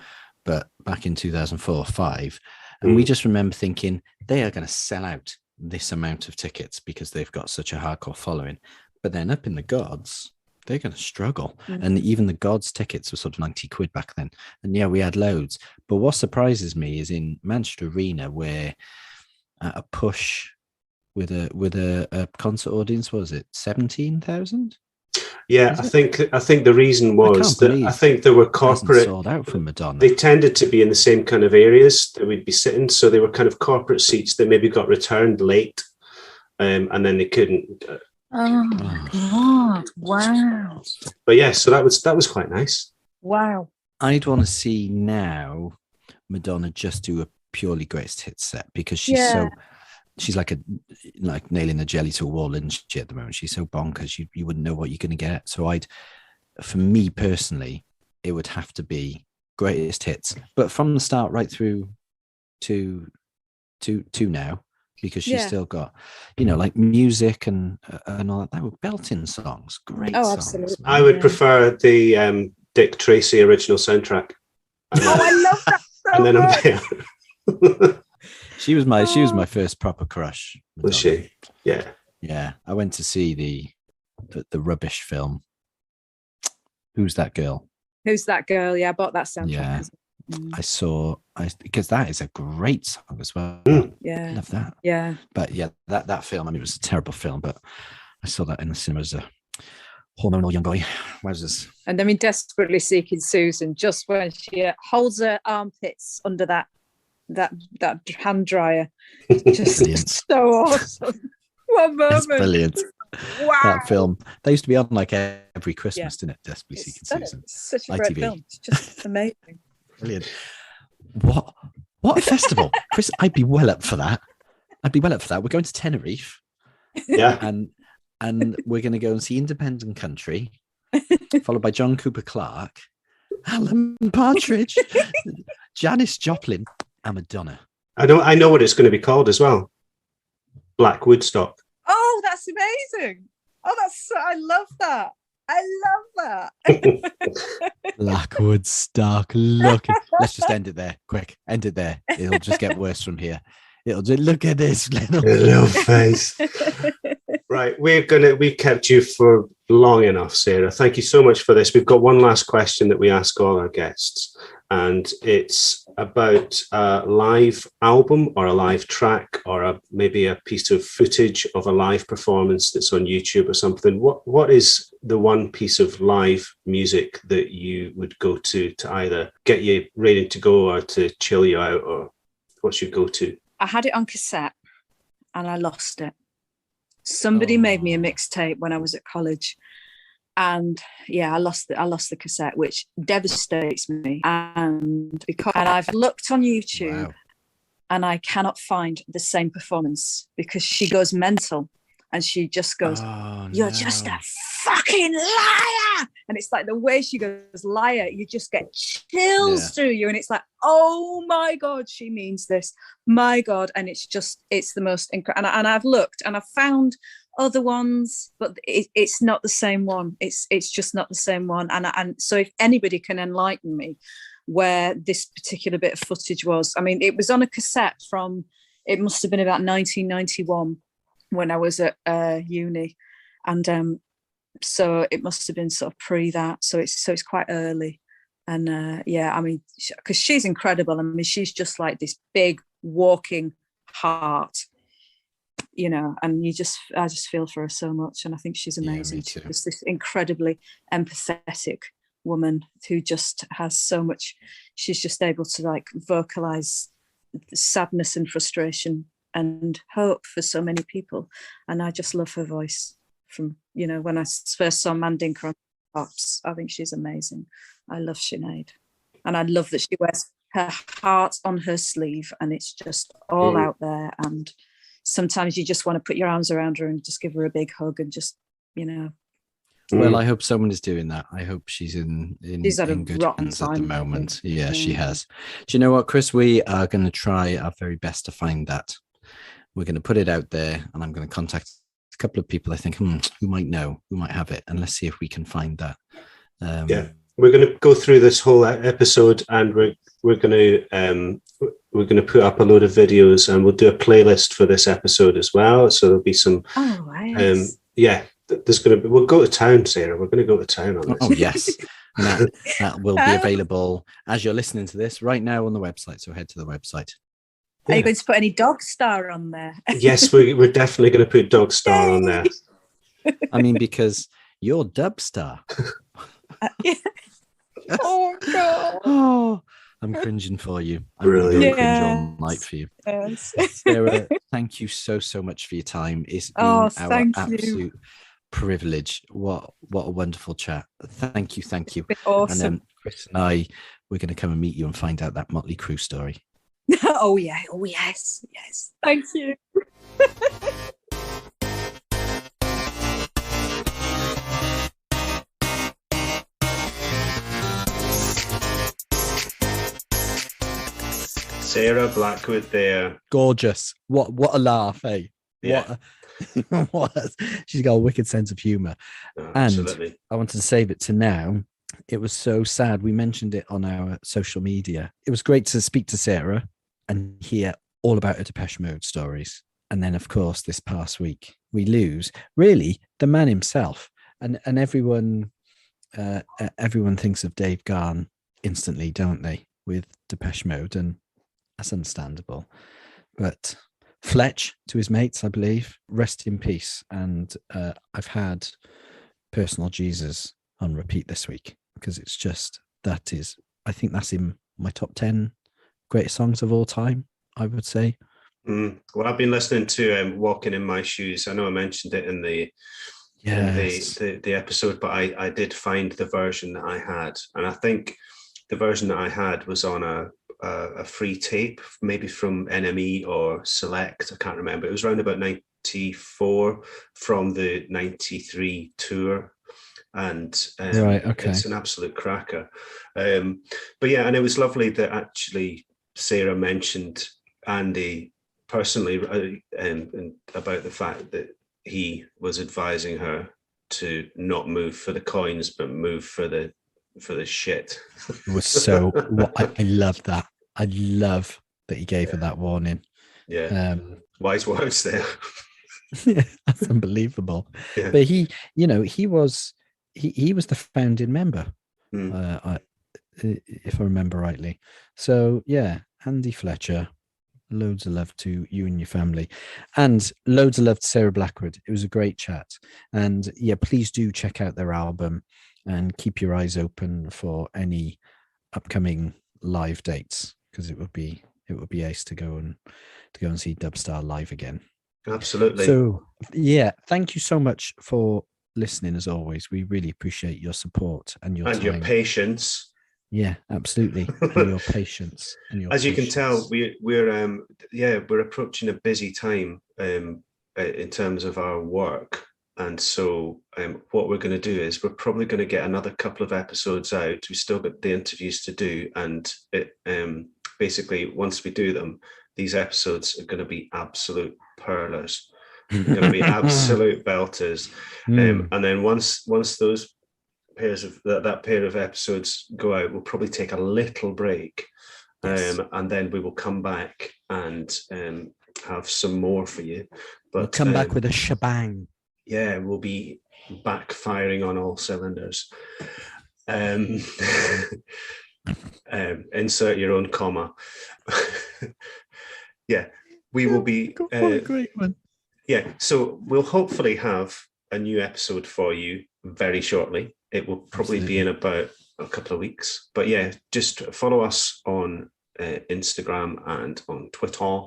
but back in 2004 5, and we just remember thinking they are going to sell out this amount of tickets because they've got such a hardcore following. But then up in the gods, they're going to struggle. And even the gods tickets were sort of 90 quid back then. And yeah, we had loads. But what surprises me is in Manchester Arena, where a push with a concert audience, what was it, 17,000? Yeah, I think the reason was that I think there were corporate sold out from Madonna. They tended to be in the same kind of areas that we'd be sitting, so they were kind of corporate seats that maybe got returned late, and then they couldn't. Oh God! Wow. But yeah, so that was quite nice. Wow. I'd want to see now Madonna just do a purely greatest hits set, because she's like nailing the jelly to a wall, isn't she, at the moment? She's so bonkers, you wouldn't know what you're going to get. So for me personally, it would have to be greatest hits, but from the start right through to now. because she's still got, like music and all that. They were belting songs, great songs. Absolutely. Man. I would prefer the Dick Tracy original soundtrack. I love that so and then much. I'm there. She was my first proper crush. Madonna. Was she? Yeah. Yeah. I went to see the rubbish film. Who's That Girl? Who's That Girl? Yeah, I bought that soundtrack. Yeah. Because that is a great song as well. Yeah. I love that. Yeah. But yeah, that film, I mean, it was a terrible film, but I saw that in the cinema as a hormonal young boy. Wowzers. And I mean, Desperately Seeking Susan, just when she holds her armpits under that hand dryer. Just Brilliant. so awesome. What moment. It's brilliant. Wow. That film. They used to be on like every Christmas, didn't it? Desperately Seeking Susan. It's such a great ITV. film. It's just amazing. Brilliant. What a festival. Chris, I'd be well up for that. We're going to Tenerife. Yeah. And we're going to go and see Independent Country, followed by John Cooper Clarke, Alan Partridge, Janis Joplin, and Madonna. I know what it's going to be called as well. Black Woodstock. Oh, that's amazing. Oh, I love that. Black Woodstock. Look, let's just end it there. Quick, end it there. It'll just get worse from here. It'll just look at this little face. Right, we kept you for long enough, Sarah. Thank you so much for this. We've got one last question that we ask all our guests, and it's about a live album or a live track or maybe a piece of footage of a live performance that's on YouTube or something. What is the one piece of live music that you would go to either get you ready to go or to chill you out, or what's your go-to? I had it on cassette and I lost it. Somebody made me a mixtape when I was at college, and I lost the cassette, which devastates me. And I've looked on YouTube, and I cannot find the same performance because she goes mental, and she just goes, "You're just a fucking liar!" And it's like the way she goes, "Liar," you just get chills through you, and it's like, oh my God, she means this, my God. And it's the most incredible. And I've looked and I've found other ones, but it's not the same one. It's just not the same one. And so if anybody can enlighten me where this particular bit of footage was, I mean, it was on a cassette from, it must have been about 1991 when I was at uni, and so it must have been sort of pre that. So it's quite early. And I mean, because she's incredible. I mean, she's just like this big walking heart, and I just feel for her so much. And I think she's amazing. Yeah, she's this incredibly empathetic woman who just has so much. She's just able to like vocalize sadness and frustration and hope for so many people. And I just love her voice from, when I first saw Mandinka on Pops. I think she's amazing. I love Sinead, and I love that she wears her heart on her sleeve, and it's just all out there. And sometimes you just want to put your arms around her and just give her a big hug and just, Well, I hope someone is doing that. I hope she's in good hands at the moment. Yeah, she has. Do you know what, Chris? We are going to try our very best to find that. We're going to put it out there, and I'm going to contact a couple of people I think who might know, who might have it, and let's see if we can find that. We're going to go through this whole episode, and we're going to put up a load of videos, and we'll do a playlist for this episode as well. So there'll be some. Oh, nice. There's going to be. We'll go to town, Sarah. We're going to go to town on this. Oh yes, and that will be available as you're listening to this right now on the website. So head to the website. Are you going to put any Dog Star on there? Yes, we're definitely going to put Dog Star on there. I mean, because you're Dub Star. Oh God! Oh, I'm cringing for you. I'm Brilliant. going to cringe all night for you. Yes. Sarah, thank you so much for your time. It's been our absolute privilege. What a wonderful chat. Thank you. It's been awesome. And then Chris and I, we're going to come and meet you and find out that Motley Crue story. Oh yeah. Oh yes. Yes. Thank you. Sarah Blackwood there. Gorgeous. What a laugh, eh? Yeah. She's got a wicked sense of humor. Oh, and absolutely. I wanted to save it to now. It was so sad. We mentioned it on our social media. It was great to speak to Sarah and hear all about her Depeche Mode stories. And then, of course, this past week, we lose really the man himself. And everyone thinks of Dave Garn instantly, don't they, with Depeche Mode? And that's understandable. But Fletch, to his mates, I believe, rest in peace. And I've had Personal Jesus on repeat this week because it's just, I think that's in my top 10 greatest songs of all time, I would say. Well, I've been listening to Walking in My Shoes. I know I mentioned it in the episode, but I did find the version that I had. And I think the version that I had was on a free tape, maybe from NME or Select. I can't remember. It was around about 94 from the 93 tour. And right, okay. It's an absolute cracker. But yeah, and it was lovely that actually Sarah mentioned Andy personally and about the fact that he was advising her to not move for the coins, but move for the shit. It was so. I love that. I love that he gave her that warning. Yeah, wise words there. Yeah, that's unbelievable. Yeah. But he was the founding member, if I remember rightly. So yeah, Andy Fletcher. Loads of love to you and your family, and loads of love to Sarah Blackwood. It was a great chat, and yeah, please do check out their album and keep your eyes open for any upcoming live dates, because it would be ace to go and see Dubstar live again. Absolutely. So yeah, thank you so much for listening. As always, we really appreciate your support and your patience. Yeah, absolutely. And your patience. As you can tell, we're approaching a busy time in terms of our work, and so what we're going to do is we're probably going to get another couple of episodes out. We've still got the interviews to do, and basically once we do them, these episodes are going to be absolute pearlers. They're going to be absolute belters, and then once those that pair of episodes go out, we'll probably take a little break, and then we will come back and have some more for you. But we'll come back with a shebang. Yeah, we'll be back firing on all cylinders. Insert your own comma. Yeah, we will be. Great one. Yeah, so we'll hopefully have a new episode for you very shortly. It will probably be in about a couple of weeks. But yeah, just follow us on Instagram and on Twitter.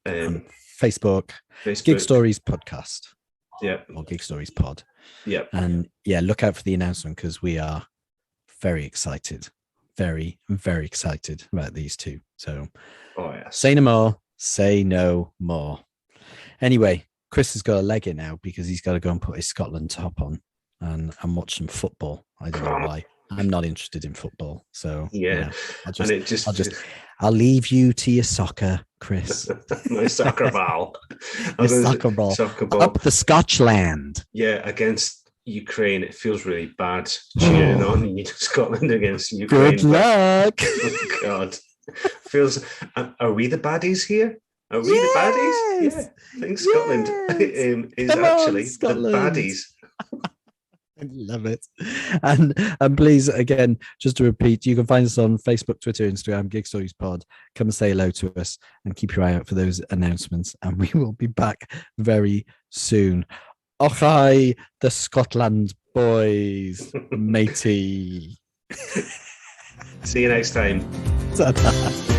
Facebook. Gig Stories Podcast. Yeah. Or Gig Stories Pod. Yeah. And yeah, look out for the announcement because we are very excited. Very, very excited about these two. So say no more. Say no more. Anyway, Chris has got a leg in now because he's got to go and put his Scotland top on and watch some football. I don't know why. I'm not interested in football. So yeah. I'll leave you to your soccer, Chris. My soccer ball. Soccer ball. Up the Scotchland. Yeah, against Ukraine. It feels really bad cheering on Scotland against Ukraine. Good luck. Oh God. Are we the baddies here? Are we the baddies? Yeah. I think Scotland is actually the baddies. I love it. And please, again, just to repeat, you can find us on Facebook, Twitter, Instagram, Gig Stories Pod. Come and say hello to us and keep your eye out for those announcements. And we will be back very soon. Okay, the Scotland boys, matey. See you next time. Ta-ta.